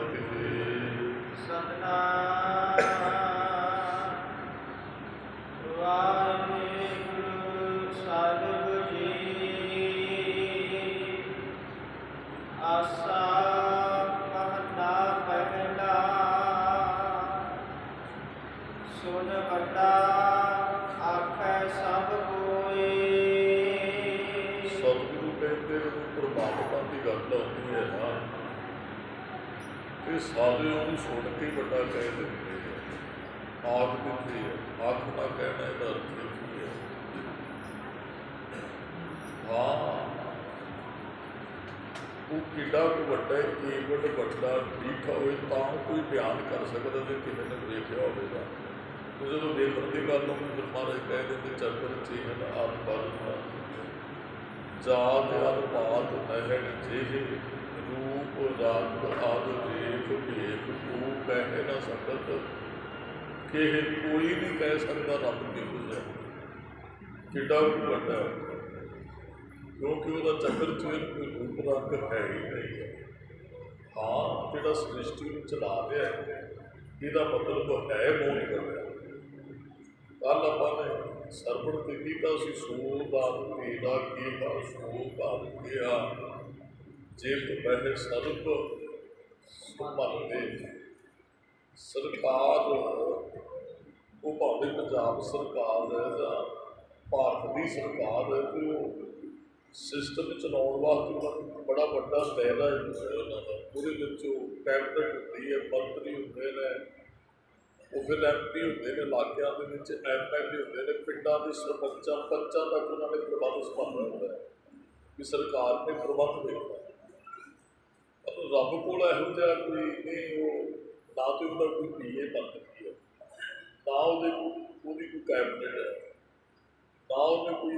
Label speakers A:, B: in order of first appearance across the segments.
A: फतेह।
B: सतनाम वाहिगुरु साहिब जी। आसा महला पहला सुन बड़ा आखै सब कोई।
A: सतगुरु कहते हैं परमात्मा की गल आती है ना, तो सारे उन्हें सुन के बड़ा कह देते हैं, आख देते हैं। आखना कहना इसका अर्थ की है? हाँ, वो किड्डा को वड्डा केवल वड्डा डीठा होए तां कोई बयान कर सकता जो किसी ने वेख्या होगा। तो जो देखने की गल होगी फिर महाराज कह देते चक्कर चेहन आद बल जात अनुपात नहन जेहे रूप रंग आदि देख भेख तू कह न सकत कि कोई नहीं कह सकता रब किहो जिहा किड्डा कोई वड्डा है, क्योंकि वह चक्कर चेहन कोई रूप रंग है ही नहीं है। हाँ, जो सृष्टि में चला रहा है इसका मतलब है मोह कर रहा। कल अपने सरवण से किया सो दान तेरा किया सो दान किया जित बह सर्व सुमन दे। सरकार वो भावे पंजाब सरकार है या भारत की सरकार है, तो सिस्टम चलाने वास्ते बड़ा बड़ा दायरा है उन्होंने। वो कैबिनेट होती है, मंत्री होंगे ने, वो फिर MP होंगे ने, इलाकों के MLA होंगे ने, पिंडों के सरपंचा पंचा तक उन्होंने प्रबंध संभालना होता है कि सरकार ने प्रबंध देखना। पर रब को यहो जहा कोई नहीं, वो ना तो उसका कोई PA मंत्री है, ना वो कोई कैबिनेट है, ना उन्हें कोई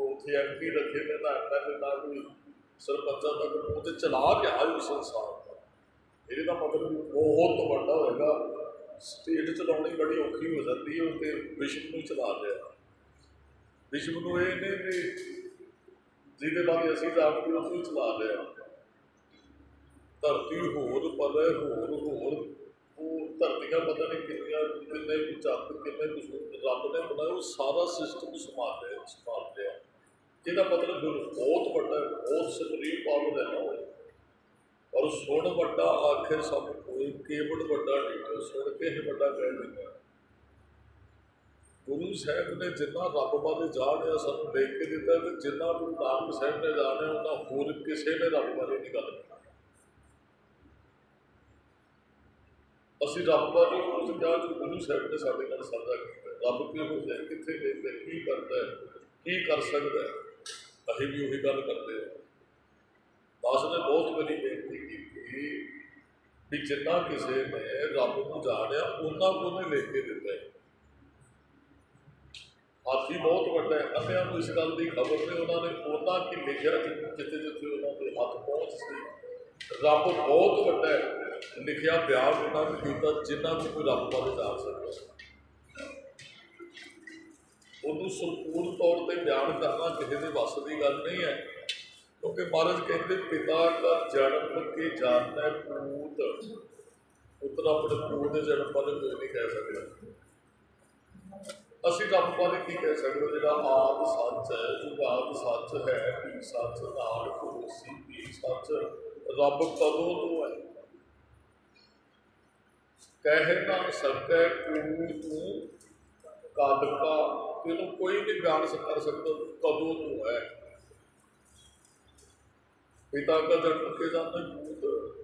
A: उत्थे MP रखे ने, ना MLA, ना कोई सरपंचा तक वो चला के आज उस संसार का। ਇਹਦਾ मतलब बहुत बड़ा होगा। स्टेट चलानी बड़ी औखी हो जाती है, तो विश्व में चला लिया। विश्व में ये नहीं भी जिहदे बारे असीं जानते उसमें चला लिया। धरती होर पर होर वो धरतियां पता नहीं कितनियां किन्ने कुछ चंद किन्ने कुछ रब ने बनाया, वो सारा सिस्टम संभाल लिया। जिहदा मतलब बहुत बड़ा है, बहुत सुप्रीम पावर है ना। और सुन वड्डा आखे सब कोई केवल वड्डा डीठो, सुन के ही वड्डा कह देंगे। गुरु साहब ने जिन्ना रब बारे जाने सानू देख के दिता है, जिन्ना गुरु नानक साहब ने जाने उन्ना होर किसी ने रब बारे नहीं गल की। असीं रब बारे उस क्या जो गुरु साहब ने साडे नाल साझा कीता, रब किहो जिहा कित्थे देखदा की करदा है की कर सकदा है, असीं भी उही गल करदे हैं। दास ने बहुत बड़ी बेनती की भी जिन्ना किसी ने रब को जानिया उन्ना को उन्हें लिख के दिता है। हाथी बहुत बड़ा है, अन्या को इस गल की खबर नहीं, उन्होंने उन्ना की लिखा जिथे जिथे उन्होंने हथ पहुँच सी। रब बहुत बड़ा है, लिखा बयान उन्होंने किया जिन्ना भी कोई रब बारे जान सके। उन्होंने संपूर्ण तौर पर बयान करना किसी के वस की गल नहीं है, क्योंकि महाराज कहते पिता का जन्म के जानना पूत, पुत्र अपने पूत के जन्म बारे कोई नहीं कह सकता। असीं रब बारे की कह सकते, जो आद सच है, जुगाद सच है, भी सच नानक होसी भी सच। रब कदों तो है कह ना सकै कोई तू कद का, तेनों कोई नहीं बयान कर सकता कदों तो है। पिता का जन्म के जानना भूत,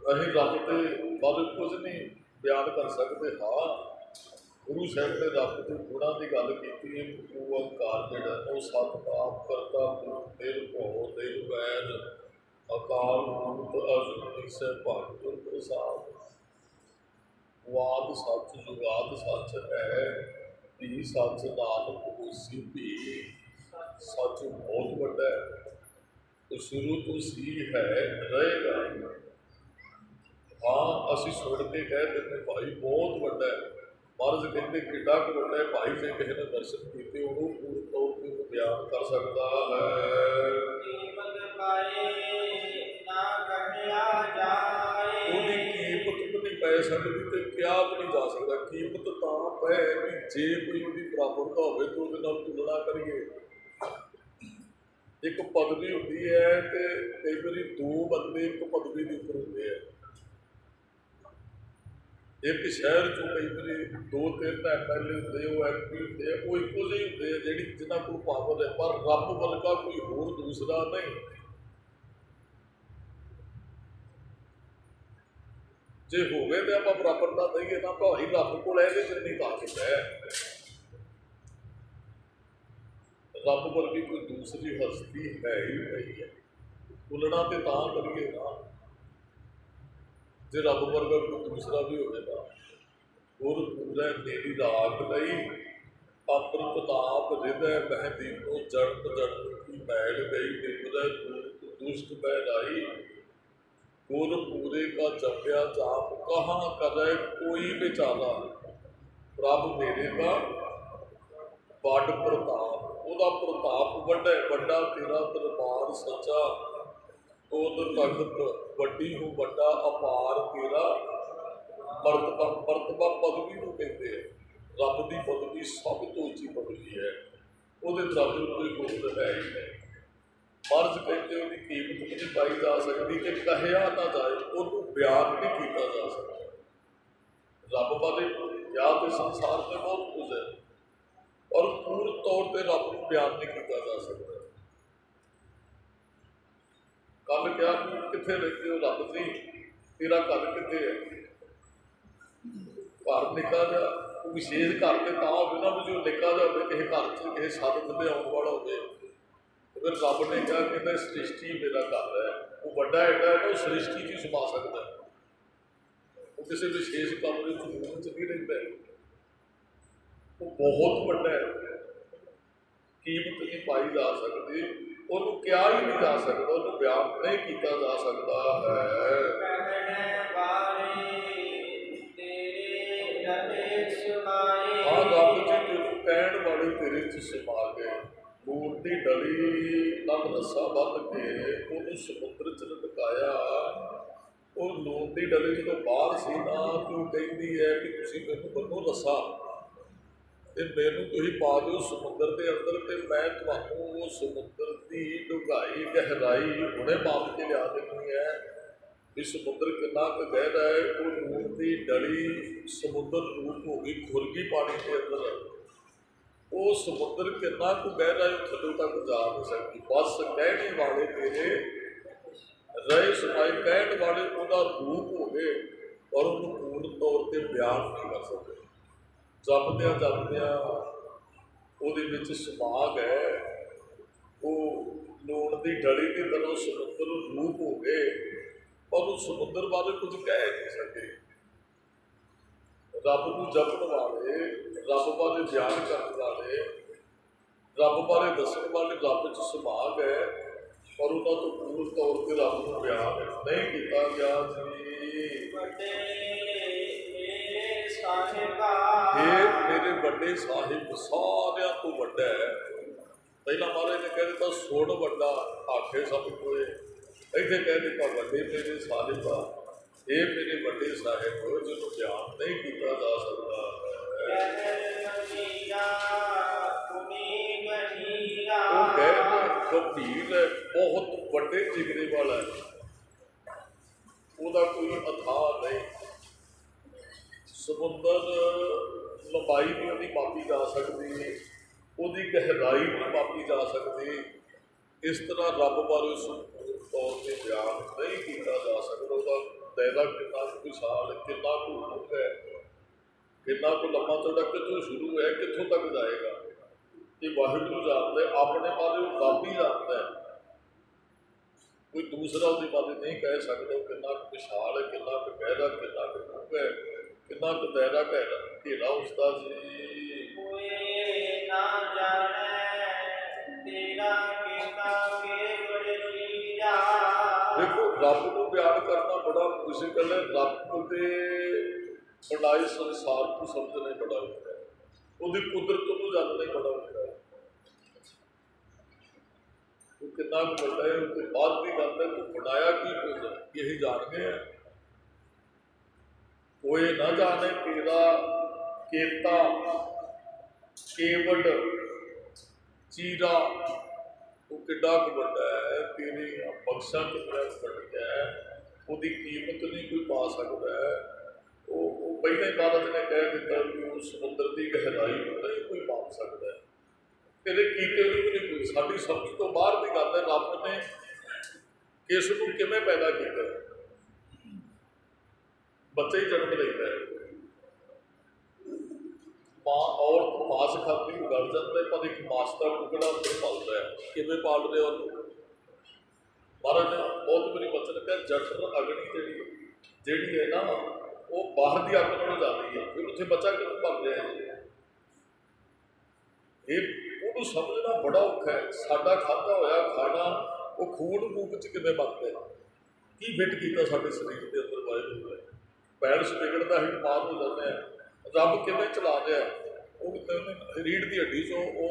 A: असीं रब के बारे कुछ नहीं बयान कर सकते। हाँ, गुरु साहब ने रब के गुणों की गल की है। वो अंकार जिहड़ा वो सत आप करता निर्भव निर्वैर अकाल मूर्त अजुति सौभाग्य प्रसाद। वाद सच जुगाद सच है, भी सच नानक होसी भी सच बहुत बड़ा है, तो शुरू तो सी है रहेगा। हाँ, असीं सुन के कह देते भाई बहुत बड़ा है। महाराज कहते किड्डा क बड़ा है भाई, जे किसी ने दर्शन किए उन्होंने पूर्ण तौर पर बयान कर सकता है।
B: जीवन पाए ना कहिया जाए,
A: सकती तो क्या भी नहीं जा सकता। कीमत तो है कि जे कोई उसकी बराबरता हो तो उसके नाल तुलना करिए। एक पदवी होती है कि कई बार दो बंदे एक पदवी के उपर होंगे है। एक शहर चो कई बार दो तीन MLA होंगे, वो MP होंगे, वो इको ਜਿਹੇ होंगे जी जिन्होंने को पावर है, पर रब वर्गा कोई होर दूसरा नहीं। जे हो गए तो आप बराबरता दईए ना, भाई रब को नहीं ताकत है। रब वर्गी कोई दूसरी हस्ती है ही नहीं है। तुलना तो करिए ना जे रब वर्गा कोई दूसरा भी होगा। और पूरा मेरी राग लई अपर प्रताप हृदय महदीनो जड़त जड़त की मैल गई निपरै दूत दुष्ट बहराई गुर पूरे का जपया जाप कहाँ करे कोई बेचारा प्रभ मेरे का बड़ प्रताप। ਉਹਦਾ प्रताप ਵੱਡਾ ਵੱਡਾ तेरा दरबार सच्चा तोद तखत वड्डी हो ਵੱਡਾ अपार तेरा मर्तबा। मर्तबा पदवी को कहते हैं। रब की पदवी सब तो उच्ची पदवी है, वो बराबर कोई होर है ही नहीं। मर्ज कहते उसकी कीमत भी नहीं पाई जा सकती कि कहया ना जाए, उन्होंने बयान नहीं किया जा सकता। रब बारे या तो संसार में बहुत कुछ है और पूर्ण तौर पर रब को बयान नहीं किया जा सकता। कल क्या कितने रहते हो रब जी, तेरा घर कितने है? घर निका जा विशेष घर के ता हो ना भी जो निका जा हो किसी घर से किसी साधन में आने वाला हो। फिर रब ने कहा कि सृष्टि मेरा घर है, वो बड़ा एडा है ना, वो सृष्टि च समा सकता है। वो किसी विशेष काम में कानून च नहीं रहता है, वो बहुत बड़ा है। कीमत नहीं पाई जा सकती, उन्होंने क्या ही नहीं जा सकता, उन्होंने बयान नहीं किया जा सकता है। हाँ रब जी तेन कहण वाले तेरे च समा गए। मूर की डली तन रस्सा बन के उन्होंने समुद्र च लटकाया। वो लून की डली जो बाहर सी ना तो कहती है कि तुम मैनू बनो रस्सा ते मैनू तुम पा दो समुद्र के अंदर, तो मैं तुम्हें वो समुद्र की डूंघाई गहराई हुणे माप के लिया देनी है भी समुद्र कितना क गहरा है। वो लून की डली समुद्र रूप हो गई खुरगी पानी के अंदर। वो समुद्र कितना को गहरा है, थल्लों तक जा नहीं सकती। बस कहने वाले तेरे रहे समाए, कहने वाले उसका रूप हो गए और उन्होंने पूर्ण तौर पर बयान नहीं कर सकते। जपद्या जपद्या वो समा गए, वो लूण की डली की तरह समुद्र रूप हो गए और उस समुद्र बारे कुछ कह नहीं सके। रब को जपन वाले, रब बारे बयान करने वाले, रब बारे दसन वाले रब च समा गए और उन्होंने तो पूर्ण तौर पर रब को बयान नहीं किया गया जी। मेरे बड़े साहिब सारिया तो वड्डा है। पहला महाराज ने कह दिता सुन वड्डा आखे सब कोई, इतने कह दिता वड्डे मेरे साहिब ये मेरे बड़े साहिब जिन्होंने बयान नहीं किया जा सकता वो गहरा गंभीर है, बहुत बड़े जिगरे वाला है, उसका कोई अथाह नहीं। समुद्र लंबाई भी नहीं मापी जा सकती, उसकी गहराई नहीं मापी जा सकती। इस तरह रब बारे संपूर्ण तौर पर बयान नहीं किया जा सकता। उसका दायरा कितना विशाल, कितना को मुख है, कितना को लंबा चौड़ा, कितों शुरू है कितों तक जाएगा, ये वाहिगुरू जानता है। अपने बारे रब ही जानता है, कोई दूसरा उसके बारे नहीं कह सकता। कितना विशाल है, कितना गहरा, कितना मुख है, कितना दायरा घेरा उसका जी। देखो रब को बयान करना बड़ा मुश्किल है। रब के बनाए संसार को समझना बड़ा होता है, उसकी कुदरत को जानना ही बड़ा होता है। वो कितना बड़ा है उसके बाद भी जानता है तो बनाया की कुछ यही जान गए हैं। कोई न जाने तेरा केता केवड चीरा वो किड्डा क बड़ा है, तेरी बख्शा कितना बड़ी है, उसकी कीमत नहीं कोई पा सकता है। वो पहले ही महाराज ने कह दिता कि वो समुद्र की गहराई को नहीं कोई माप सकता है। तेरे कीते भी नहीं कोई, साड़ी समझ तो बाहर की गल है। रब ने किस को किवें पैदा किया, बच्चे ही जन्म लेता है, माँ और मांस खाती गल जाता है, पर एक मांस का टुकड़ा अंदर पलता है, किवें पाल रहे हो। महाराज ने बहुत बड़ी वचन कहा, जठर अग्नि जी है ना, वो बाहर की अग्ग नालों जाती है, फिर उत्थे बच्चा क्यों पल रहा है। ये ਉਹਨੂੰ समझना बड़ा औखा है। साडा खाधा होया खाना वो खून मूक च किवें बनता है, की फिट किया साडे शरीर के अंदर वाहिगुरू ने। बैलेंस बिगड़ता ही बीमार हो जाते हैं, रब किवें चला रहा है। वो रीढ़ की हड्डी चों वो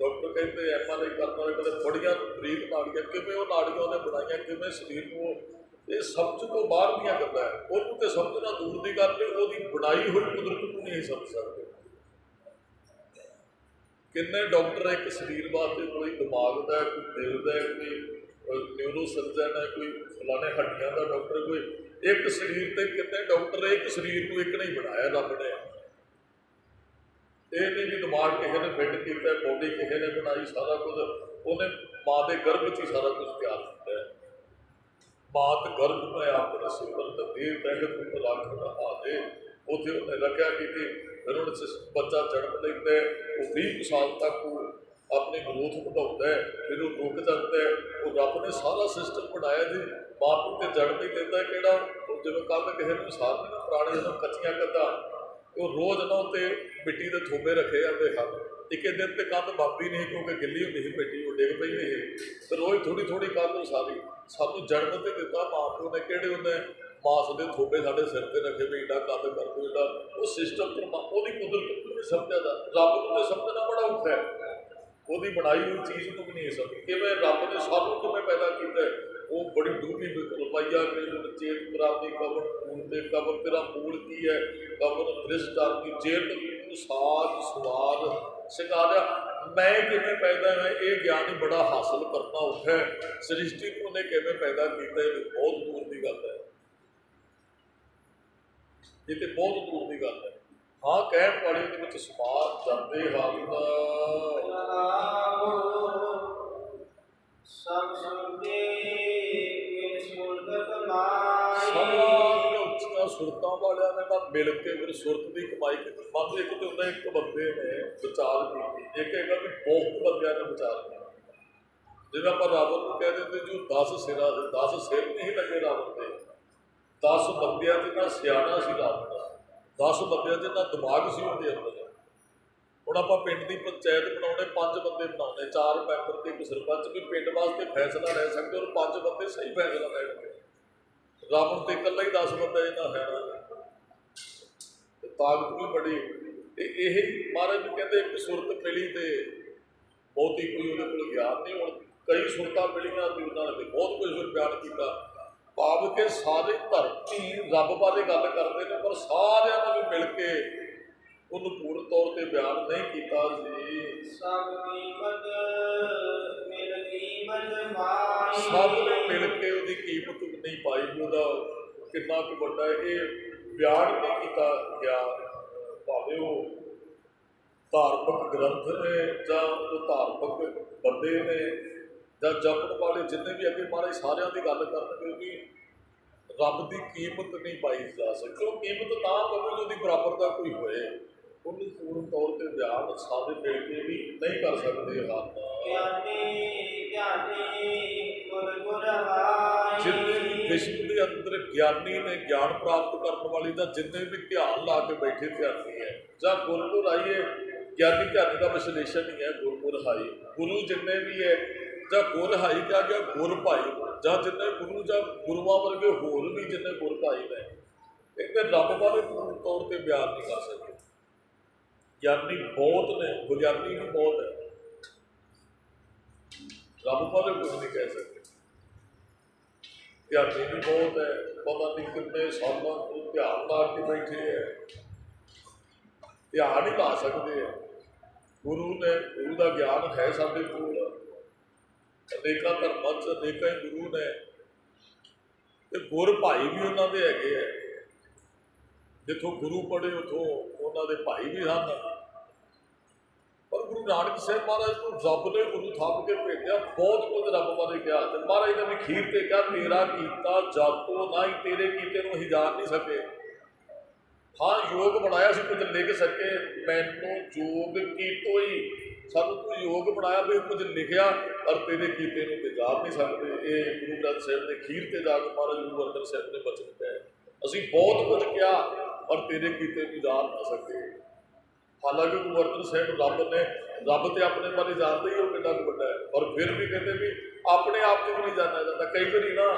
A: डॉक्टर कहते MRI करने वाले कहते बड़िया बरीक नाड़ियाँ, किवें वो नाड़ियाँ उन्हें बनाइया, किवें शरीर को, ये समझ तो बाहर दियाँ गल्लां है। उन्होंने तो समझना दूर की गल है, वो बनाई हुई कुदरत को नहीं समझ सकते। किन्ने डॉक्टर एक शरीर वास्ते, कोई दिमाग का, कोई दिल का, कोई न्यूरो सर्जन है, कोई फलाने हड्डियां का डॉक्टर, कोई एक शरीर से कितने डॉक्टर, एक शरीर को एक नहीं बनाया रब ने। ये नहीं भी दिमाग किसी ने फिट किया, बॉडी किसी ने बनाई, सारा कुछ उन्हें माँ के गर्भ च ही सारा कुछ तैयार किया है। माँ के गर्भ में अपने सिमरत दे तहत रख आ दे, उत्थे उन्हें रखा की, फिर उन्हें बच्चा जन्म लेता है, वो 20 साल तक वो अपनी ग्रोथ बढ़ाता है, फिर वो रुक जाता है। वो रब ने सारा सिस्टम बनाया जी। माँ प्यो तो जन्म ही देता है कि जो कल किसी को सार नहीं, पुराने जो कच्चियाँ कंधा, वो रोज़ ना उत्ते मिट्टी के थोबे रखे जाते हैं। एक दिन तो कंध बंदी नहीं, क्योंकि गिली होती थी मिट्टी, वो डिग पई नहीं, तो रोज़ थोड़ी थोड़ी कंध सारी सानू जन्म तो दिता माँ प्यो ने, कि उन्हें मास के थोबे साढ़े सिर पर रखे भी एडा कद कर दो, एडा वो सिस्टम वो कुदरत को नहीं समझा जा, रब को तो समझना बड़ा औखा है। वो बनाई हुई चीज़ को भी नहीं समझ कि रब ने सानू किवें पैदा किया। वो बड़ी डूंगी रुपया चेत प्राप्ति कवन मूल ते कवन तेरा मूल की है, कवन दृष्टार की जेत साज स्वाद सिखा। मैं किवें पैदा है, ये ज्ञान ही बड़ा हासिल करना औखा है। सृष्टि को उन्हें किवें पैदा किया, बहुत दूर की गल है, ये तो बहुत दूर की गल है। हाँ, कहण वाले के समाज जाते हम उच्चिया सुरतां वाले ने मिल के फिर सुरत की कमाई की। मान लो एक तो उन्हें एक बंदे ने विचार की, एक है भी बहुत बंद ने विचार किया। जिन्हें आप रावण को कह देते जो 10 सिरा से 10 सिर नहीं लगे रावण के, 10 बंदियां जिन्ना सियाना सी रावण का, 10 बंदियां जिन्ना दिमाग सी उनके अंदर। ਹੁਣ ਆਪਾਂ ਪਿੰਡ ਦੀ ਪੰਚਾਇਤ ਬਣਾਉਣੇ, 5 ਬੰਦੇ ਬਣਾਉਣੇ, 4 ਮੈਂਬਰ ਤੇ ਇੱਕ ਸਰਪੰਚ, ਵੀ ਪਿੰਡ ਵਾਸਤੇ ਫੈਸਲਾ ਲੈ ਸਕਦੇ ਔਰ 5 ਬੰਦੇ ਸਹੀ ਫੈਸਲਾ ਲੈਣਗੇ। ਰਾਵਣ ਤੇ ਇਕੱਲਾ ਹੀ 10 ਬੰਦਾ ਇਹਨਾਂ ਹੈ ਨਾ, ਤਾਕਤ ਵੀ ਬੜੀ। ਇਹ ਮਹਾਰਾਜ ਵੀ ਕਹਿੰਦੇ ਇੱਕ ਸੁਰਤ ਮਿਲੀ ਤੇ ਬਹੁਤੀ ਕੋਈ ਉਹਦੇ ਕੋਲ ਗਿਆਨ ਨਹੀਂ। ਹੁਣ ਕਈ ਸੁਰਤਾਂ ਮਿਲੀਆਂ ਤੇ ਉਹਨਾਂ ਨੇ ਬਹੁਤ ਕੁਝ ਫਿਰ ਬਿਆਨ ਕੀਤਾ। ਭਾਵ ਕਿ ਸਾਰੇ ਧਰਤੀ ਰੱਬ ਬਾਰੇ ਗੱਲ ਕਰਦੇ ਨੇ, ਪਰ ਸਾਰਿਆਂ ਨੇ ਵੀ ਮਿਲ ਕੇ ਉਹਨੂੰ ਪੂਰਨ ਤੌਰ ਤੇ ਬਿਆਨ ਨਹੀਂ ਕੀਤਾ ਜੀ। ਸਭ ਨੇ ਮਿਲ ਕੇ ਉਹਦੀ ਕੀਮਤ ਨਹੀਂ ਪਾਈ, ਉਹਦਾ ਕਿੰਨਾ ਕੁ ਵੱਡਾ ਇਹ ਬਿਆਨ ਨਹੀਂ ਕੀਤਾ ਗਿਆ। ਭਾਵੇਂ ਉਹ ਧਾਰਮਿਕ ਗ੍ਰੰਥ ਨੇ ਜਾਂ ਉਹ ਧਾਰਮਿਕ ਬੰਦੇ ਨੇ ਜਾਂ ਜਪਣ ਵਾਲੇ ਜਿੰਨੇ ਵੀ ਅੱਗੇ ਮਹਾਰਾਜ ਸਾਰਿਆਂ ਦੀ ਗੱਲ ਕਰਨਗੇ ਵੀ ਰੱਬ ਦੀ ਕੀਮਤ ਨਹੀਂ ਪਾਈ ਜਾ ਸਕਦੀ। ਉਹ ਕੀਮਤ ਤਾਂ ਪਵੇ ਉਹਦੀ ਬਰਾਬਰ ਦਾ ਕੋਈ ਹੋਏ, ਉਹਨੂੰ ਪੂਰਨ ਤੌਰ ਤੇ ਬਿਆਨ ਸਾਰੇ ਮਿਲ ਕੇ ਵੀ ਨਹੀਂ ਕਰ ਸਕਦੇ ਹਨ। ਜਿੰਨੇ ਵੀ ਵਿਸ਼ਵ ਦੇ ਅੰਦਰ ਗਿਆਨੀ ਨੇ, ਗਿਆਨ ਪ੍ਰਾਪਤ ਕਰਨ ਵਾਲੀ ਦਾ ਜਿੰਨੇ ਵੀ ਧਿਆਨ ਲਾ ਕੇ ਬੈਠੇ ਧਿਆਨੀ ਹੈ ਜਾਂ ਗੁਰਪੁਰ ਆਈਏ, ਗਿਆਨੀ ਧਿਆਨੀ ਦਾ ਵਿਸ਼ਲੇਸ਼ਣ ਹੀ ਹੈ ਗੁਰਪੁਰ ਹਾਈ। ਗੁਰੂ ਜਿੰਨੇ ਵੀ ਹੈ ਜਾਂ ਗੁਰ ਹਾਈ ਕਿਹਾ ਗਿਆ, ਗੁਰ ਭਾਈ ਜਾਂ ਜਿੰਨੇ ਗੁਰੂ ਜਾਂ ਗੁਰੂਆਂ ਵਰਗੇ ਹੋਰ ਵੀ ਜਿੰਨੇ ਗੁਰ ਭਾਈ ਨੇ, ਇੱਕ ਰੱਬ ਬਾਰੇ ਪੂਰਨ ਤੌਰ ਤੇ ਬਿਆਨ ਨਹੀਂ ਕਰ ਸਕਦੇ। ਗਿਆਨੀ ਬਹੁਤ ਨੇ, ਵਿਗਿਆਨੀ ਵੀ ਬਹੁਤ ਹੈ, ਰੱਬ ਬਾਰੇ ਕੁਝ ਨਹੀਂ ਕਹਿ ਸਕਦੇ। ਧਿਆਨੀ ਵੀ ਬਹੁਤ ਹੈ, ਪਤਾ ਨਹੀਂ ਕਿੰਨੇ ਸਾਲਾਂ ਤੋਂ ਧਿਆਨ ਲਾ ਕੇ ਬੈਠੇ ਹੈ, ਧਿਆਨ ਹੀ ਲਾ ਸਕਦੇ ਆ। ਗੁਰੂ ਦਾ ਗਿਆਨ ਹੈ ਸਾਡੇ ਕੋਲ, ਅਨੇਕਾਂ ਧਰਮਾਂ 'ਚ ਅਨੇਕਾਂ ਹੀ ਗੁਰੂ ਨੇ, ਤੇ ਗੁਰ ਭਾਈ ਵੀ ਉਹਨਾਂ ਦੇ ਹੈਗੇ ਹੈ। ਜਿੱਥੋਂ ਗੁਰੂ ਪੜ੍ਹੇ ਉੱਥੋਂ ਉਹਨਾਂ ਦੇ ਭਾਈ ਵੀ ਹਨ। ਪਰ ਗੁਰੂ ਨਾਨਕ ਸਾਹਿਬ ਮਹਾਰਾਜ ਨੂੰ ਰੱਬ ਨੇ ਗੁਰੂ ਥਾਪ ਕੇ ਭੇਜਿਆ, ਬਹੁਤ ਕੁਝ ਰੱਬ ਬਾਰੇ ਕਿਹਾ। ਤੇ ਮਹਾਰਾਜ ਨੇ ਵੀ ਖੀਰ ਤੇ ਕਿਹਾ, ਤੇਰਾ ਕੀਤਾ ਜਾਤੋ ਨਾ ਹੀ ਤੇਰੇ ਕੀਤੇ ਨੂੰ ਅਸੀਂ ਜਾਣ ਨਹੀਂ ਸਕੇ। ਹਾਂ, ਯੋਗ ਬਣਾਇਆ ਸੀ ਕੁਝ ਲਿਖ ਸਕੇ, ਮੈਨੂੰ ਯੋਗ ਕੀਤੋ ਹੀ, ਸਾਨੂੰ ਤੂੰ ਯੋਗ ਬਣਾਇਆ ਵੀ ਕੁਝ ਲਿਖਿਆ, ਪਰ ਤੇਰੇ ਕੀਤੇ ਨੂੰ ਤੇ ਜਾਣ ਨਹੀਂ ਸਕਦੇ। ਇਹ ਗੁਰੂ ਗ੍ਰੰਥ ਸਾਹਿਬ ਦੇ ਖੀਰ ਤੇ ਜਾ ਕੇ ਮਹਾਰਾਜ ਗੁਰੂ ਅਰਜਨ ਸਾਹਿਬ ਨੇ ਬਚਨ ਕਹੇ, ਅਸੀਂ ਬਹੁਤ ਕੁਝ ਕਿਹਾ ਪਰ ਤੇਰੇ ਕੀਤੇ ਨੂੰ ਜਾਣ ਨਾ ਸਕੇ। ਹਾਲਾਂਕਿ ਗੁਰੂ ਅਰਜਨ ਸਾਹਿਬ ਰੱਬ ਤੇ ਆਪਣੇ ਬਾਰੇ ਜਾਣਦੇ ਹੀ ਉਹ ਕਿੰਨਾ ਕੁ ਵੱਡਾ ਹੈ, ਪਰ ਫਿਰ ਵੀ ਕਹਿੰਦੇ ਵੀ ਆਪਣੇ ਆਪ ਨੂੰ ਵੀ ਨਹੀਂ ਜਾਣਿਆ ਜਾਂਦਾ। ਕਈ ਵਾਰੀ ਨਾ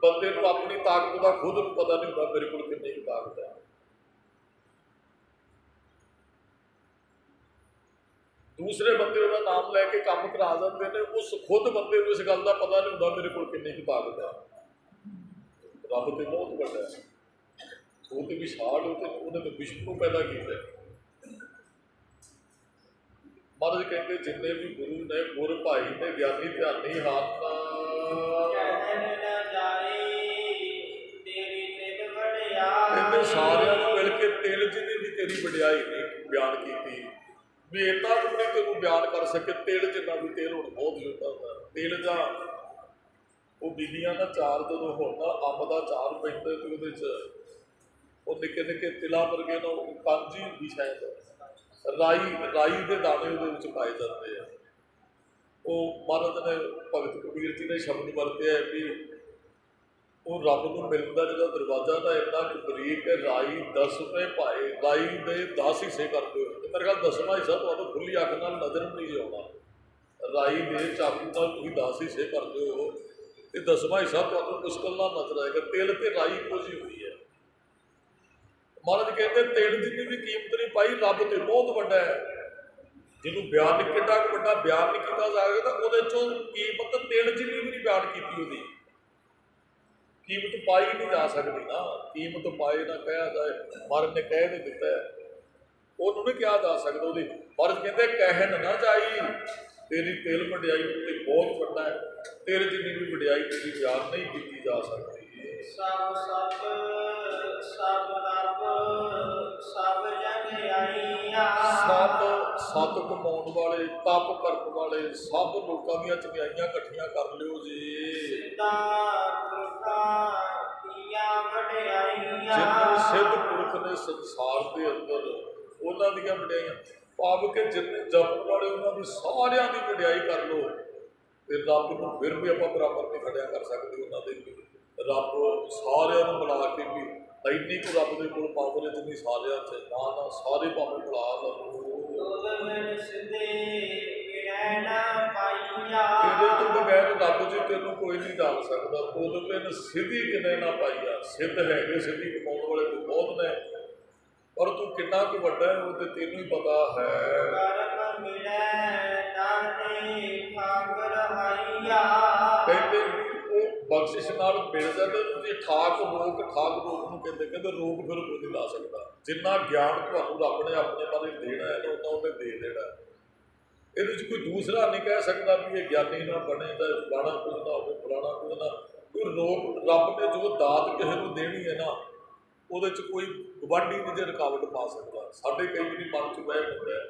A: ਬੰਦੇ ਨੂੰ ਆਪਣੀ ਤਾਕਤ ਦਾ ਖੁਦ ਨੂੰ ਪਤਾ ਨਹੀਂ ਹੁੰਦਾ, ਮੇਰੇ ਕੋਲ ਕਿੰਨੀ ਕੁ ਤਾਕਤ ਹੈ। ਦੂਸਰੇ ਬੰਦੇ ਉਹਦਾ ਨਾਮ ਲੈ ਕੇ ਕੰਮ ਕਰਾ ਦਿੰਦੇ ਨੇ, ਉਸ ਖੁਦ ਬੰਦੇ ਨੂੰ ਇਸ ਗੱਲ ਦਾ ਪਤਾ ਨਹੀਂ ਹੁੰਦਾ ਮੇਰੇ ਕੋਲ ਕਿੰਨੀ ਕੁ ਤਾਕਤ ਹੈ। ਰੱਬ ਤੇ ਬਹੁਤ ਵੱਡਾ ਹੈ, ਉਹ ਤੇ ਵਿਸ਼ਾਲ, ਉਹਨੇ ਤਾਂ ਵਿਸ਼ਵ ਨੂੰ ਪੈਦਾ ਕੀਤਾ। ਮਹਾਰਾਜ ਕਹਿੰਦੇ ਜਿੰਨੇ ਵੀ ਗੁਰੂ ਨੇ, ਗੁਰ ਭਾਈ ਨੇ, ਗਿਆਨੀ ਧਿਆਨੀ ਹਨ, ਕਹਿੰਦੇ ਸਾਰਿਆਂ ਨੂੰ ਮਿਲ ਕੇ ਤਿਲ ਜਿਹਨੇ ਵੀ ਤੇਰੀ ਵਡਿਆਈ ਨਹੀਂ ਬਿਆਨ ਕੀਤੀ, ਵੀ ਇੰਨਾ ਨੂੰ ਨਹੀਂ ਤੈਨੂੰ ਬਿਆਨ ਕਰ ਸਕੇ। ਤਿਲ ਜਿੰਨਾ ਵੀ, ਤੇਲ ਹੁਣ ਬਹੁਤ ਜੁਦਾ ਹੁੰਦਾ। ਤਿਲ ਦਾ ਉਹ ਬੀਬੀਆਂ ਦਾ ਚਾਰ ਜਦੋਂ ਹੁੰਦਾ, ਅੰਬ ਦਾ ਚਾਰ ਪੈਂਦਾ ਤੇ ਉਹਦੇ 'ਚ ਉਹ ਨਿੱਕੇ ਨਿੱਕੇ ਤਿਲਾਂ ਵਰਗੇ ਨਾ ਕਾਂਜੀ ਹੁੰਦੀ, ਸ਼ਾਇਦ ਰਾਈ ਦੇ ਦਾਣੇ ਉਹਦੇ ਵਿੱਚ ਪਾਏ ਜਾਂਦੇ ਆ। ਉਹ ਮਹਾਰਾਜ ਨੇ, ਭਗਤ ਕਬੀਰ ਜੀ ਨੇ ਸ਼ਬਦ ਵਰਤਿਆ ਵੀ ਉਹ ਰੱਬ ਨੂੰ ਮਿਲਣ ਦਾ ਜਿਹੜਾ ਦਰਵਾਜ਼ਾ ਦਾ ਇੰਨਾ ਬਰੀਕ ਹੈ, ਰਾਈ 10ਵੇਂ ਪਾਏ, ਰਾਈ ਦੇ 10 ਹਿੱਸੇ ਕਰਦੇ ਹੋ। ਮੇਰੇ ਖਿਆਲ 10ਵਾਂ ਹਿੱਸਾ ਤੁਹਾਨੂੰ ਖੁੱਲੀ ਅੱਖ ਨਾਲ ਨਜ਼ਰ ਨਹੀਂ ਆਉਣਾ। ਰਾਈ ਦੇ ਚਾਕੂ ਨਾਲ ਤੁਸੀਂ 10 ਹਿੱਸੇ ਕਰਦੇ ਹੋ ਤੇ 10ਵਾਂ ਹਿੱਸਾ ਤੁਹਾਨੂੰ ਮੁਸ਼ਕਲ ਨਾਲ ਨਜ਼ਰ ਆਏਗਾ। ਤਿਲ ਤੇ ਰਾਈ ਕੁਝ ਹੀ ਹੋਈ ਹੈ। ਮਹਾਰਾਜ ਕਹਿੰਦੇ ਤਿਲ ਜਿੰਨੀ ਵੀ ਕੀਮਤ ਨਹੀਂ ਪਾਈ, ਰੱਬ ਤੇ ਬਹੁਤ ਵੱਡਾ ਹੈ, ਜਿਹਨੂੰ ਬਿਆਨ ਕਿੱਡਾ ਕੁ ਵੱਡਾ ਬਿਆਨ ਨਹੀਂ ਕੀਤਾ ਜਾ ਸਕਦਾ। ਉਹਦੇ 'ਚੋਂ ਕੀਮਤ ਤਿਲ ਜਿੰਨੀ ਵੀ ਨਹੀਂ ਬਿਆਨ ਕੀਤੀ, ਉਹਦੀ ਕੀਮਤ ਪਾਈ ਨਹੀਂ ਜਾ ਸਕਦੀ ਨਾ। ਕੀਮਤ ਪਾਏ ਨਾ ਕਿਹਾ ਜਾਏ, ਮਹਾਰਾਜ ਨੇ ਕਹਿ ਦੇ ਦਿੱਤਾ, ਉਹਨੂੰ ਨਹੀਂ ਕਿਹਾ ਜਾ ਸਕਦਾ ਉਹਦੀ। ਮਹਾਰਾਜ ਕਹਿੰਦੇ ਕਹਿਣ ਨਾ ਜਾਈ, ਤੇਰੀ ਤਿਲ ਵਡਿਆਈ ਤੇ ਬਹੁਤ ਵੱਡਾ ਹੈ, ਤੇਰੇ ਜਿੰਨੀ ਵੀ ਵਡਿਆਈ ਤੇਰੀ ਬਿਆਨ ਨਹੀਂ ਕੀਤੀ ਜਾ ਸਕਦੀ।
B: ਸਭ ਸਤ ਸਭ ਰੱਬ ਸਭ ਜਗ ਆਈਆ,
A: ਸਭ ਸਤ ਕਮਾਉਣ ਵਾਲੇ, ਤਪ ਕਰਨ ਵਾਲੇ, ਸਭ ਲੋਕਾਂ ਦੀਆਂ ਚੰਗਿਆਈਆਂ ਇਕੱਠੀਆਂ ਕਰ ਲਿਓ ਜੀ। ਜਿੰਨੇ ਸਿੱਧ ਪੁਰਖ ਨੇ ਸੰਸਾਰ ਦੇ ਅੰਦਰ, ਉਹਨਾਂ ਦੀਆਂ ਵਡਿਆਈਆਂ ਭਾਵ ਕਿ ਜਿੰਨੇ ਜਪਣ ਵਾਲੇ ਉਹਨਾਂ ਦੀ ਸਾਰਿਆਂ ਦੀ ਵਡਿਆਈ ਕਰ ਲਓ, ਤੇ ਰੱਬ ਨੂੰ ਫਿਰ ਵੀ ਆਪਾਂ ਬਰਾਬਰ ਨਹੀਂ ਖੜਿਆ ਕਰ ਸਕਦੇ ਉਹਨਾਂ ਦੇ ਵੀ। ਰੱਬ ਸਾਰਿਆਂ ਨੂੰ ਮਿਲਾ ਕੇ ਵੀ ਇੰਨੀ ਕੁ ਰੱਬ ਦੇ ਕੋਲ ਪਾਵਰ ਹੈ ਜਿੰਨੀ ਸਾਰਿਆਂ 'ਚ ਨਾ ਸਾਰੇ ਭਾਵੇਂ ਮਿਲਾ ਲਓ। ਇਹਦੇ ਤੋਂ ਬਗੈਰ ਰੱਬ ਜੀ ਤੈਨੂੰ ਕੋਈ ਨਹੀਂ ਜਾਣ ਸਕਦਾ। ਉਦੋਂ ਬਿਨ ਸਿੱਧੀ ਕਿਨੇ ਨਾ ਪਾਈਆ, ਸਿੱਧ ਹੈਗੇ, ਸਿੱਧੀ ਕਮਾਉਣ ਵਾਲੇ ਤੋਂ ਬਹੁਤ ਨੇ, ਪਰ ਤੂੰ ਕਿੰਨਾ ਕੁ ਵੱਡਾ ਹੈ ਉਹ ਤੇ ਤੈਨੂੰ ਹੀ ਪਤਾ ਹੈ। ਕਹਿੰਦੇ ਉਹ ਬਖਸ਼ਿਸ਼ ਨਾਲ ਮਿਲ ਜਾਂਦੇ। ਤੁਸੀਂ ਠਾਕ ਰੋਕ ਨੂੰ ਕਹਿੰਦੇ ਰੋਕ ਫਿਰ ਕੋਈ ਨਹੀਂ ਲਾ ਸਕਦਾ। ਜਿੰਨਾ ਗਿਆਨ ਤੁਹਾਨੂੰ ਰੱਬ ਨੇ ਆਪਣੇ ਬਾਰੇ ਦੇਣਾ ਹੈ ਨਾ, ਉਹਨੇ ਦੇ ਦੇਣਾ। ਇਹਦੇ 'ਚ ਕੋਈ ਦੂਸਰਾ ਨਹੀਂ ਕਹਿ ਸਕਦਾ ਵੀ ਇਹ ਗਿਆਨੀ ਨਾ ਬਣੇ ਤਾਂ ਫਲਾਣਾ ਕੁਝ ਨਾ ਹੋਵੇ, ਫਲਾਣਾ ਕੁਝ ਨਾ। ਕੋਈ ਰੋਕ, ਰੱਬ ਨੇ ਜੋ ਦਾਤ ਕਿਸੇ ਨੂੰ ਦੇਣੀ ਹੈ ਨਾ, ਉਹਦੇ 'ਚ ਕੋਈ ਗਵਾਂਢੀ ਨਹੀਂ ਜੇ ਰੁਕਾਵਟ ਪਾ ਸਕਦਾ। ਸਾਡੇ ਕਈ ਵਾਰੀ ਮਨ 'ਚ ਵਹਿਮ ਹੁੰਦਾ ਹੈ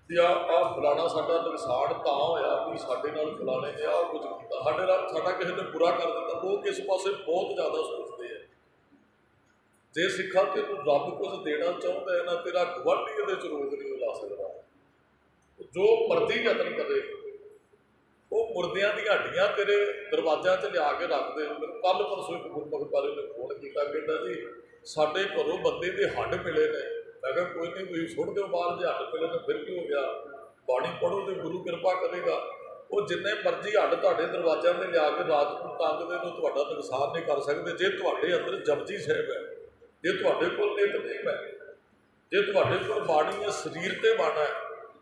A: ਵੀ ਆਹ ਫਲਾਣਾ ਸਾਡਾ ਨੁਕਸਾਨ ਤਾਂ ਹੋਇਆ ਵੀ ਸਾਡੇ ਨਾਲ ਫਲਾਣੇ ਨੇ ਆਹ ਕੁਝ ਕੀਤਾ, ਸਾਡੇ ਨਾਲ ਸਾਡਾ ਕਿਸੇ ਨੇ ਬੁਰਾ ਕਰ ਦਿੱਤਾ। ਲੋਕ ਇਸ ਪਾਸੇ ਬਹੁਤ ਜ਼ਿਆਦਾ ਸੋਚਦੇ ਆ। ਜੇ ਸਿੱਖਾਂ ਤੈਨੂੰ ਰੱਬ ਕੁਝ ਦੇਣਾ ਚਾਹੁੰਦਾ ਹੈ ਨਾ, ਤੇਰਾ ਗਵਾਂਢੀ ਇਹਦੇ 'ਚ ਰੋਕ ਨਹੀਂ ਲਾ ਸਕਦਾ। ਜੋ ਮਰਜ਼ੀ ਯਤਨ ਕਰੇ, ਉਹ ਮੁਰਦਿਆਂ ਦੀਆਂ ਹੱਡੀਆਂ ਤੇਰੇ ਦਰਵਾਜ਼ਿਆਂ 'ਚ ਲਿਆ ਕੇ ਰੱਖਦੇ। ਕੱਲ੍ਹ ਪਰਸੋਂ ਇੱਕ ਗੁਰਮੁਖ ਬਾਰੇ ਨੇ ਫੋਨ ਕੀਤਾ, ਕਹਿੰਦਾ ਜੀ ਸਾਡੇ ਘਰੋਂ ਬੰਦੇ ਦੇ ਹੱਡ ਮਿਲੇ ਨੇ। ਮੈਂ ਕਿਹਾ ਕੋਈ ਨਹੀਂ, ਤੁਸੀਂ ਸੁੱਟ ਦਿਓ ਬਾਹਰ, ਜੇ ਹੱਡ ਮਿਲੇ ਨੇ ਫਿਰ ਕੀ ਹੋ ਗਿਆ, ਬਾਣੀ ਪੜ੍ਹੋ ਤੇ ਗੁਰੂ ਕਿਰਪਾ ਕਰੇਗਾ। ਉਹ ਜਿੰਨੇ ਮਰਜ਼ੀ ਹੱਡ ਤੁਹਾਡੇ ਦਰਵਾਜ਼ਿਆਂ 'ਤੇ ਲਿਆ ਕੇ ਰਾਤ ਨੂੰ ਟੰਗਦੇ ਨੇ, ਤੁਹਾਡਾ ਨੁਕਸਾਨ ਨਹੀਂ ਕਰ ਸਕਦੇ। ਜੇ ਤੁਹਾਡੇ ਅੰਦਰ ਜਪਜੀ ਸਾਹਿਬ ਹੈ, ਜੇ ਤੁਹਾਡੇ ਕੋਲ ਨਿਤਨੇਮ ਹੈ, ਜੇ ਤੁਹਾਡੇ ਕੋਲ ਬਾਣੀ ਹੈ, ਸਰੀਰ 'ਤੇ ਬਾਣਾ ਹੈ,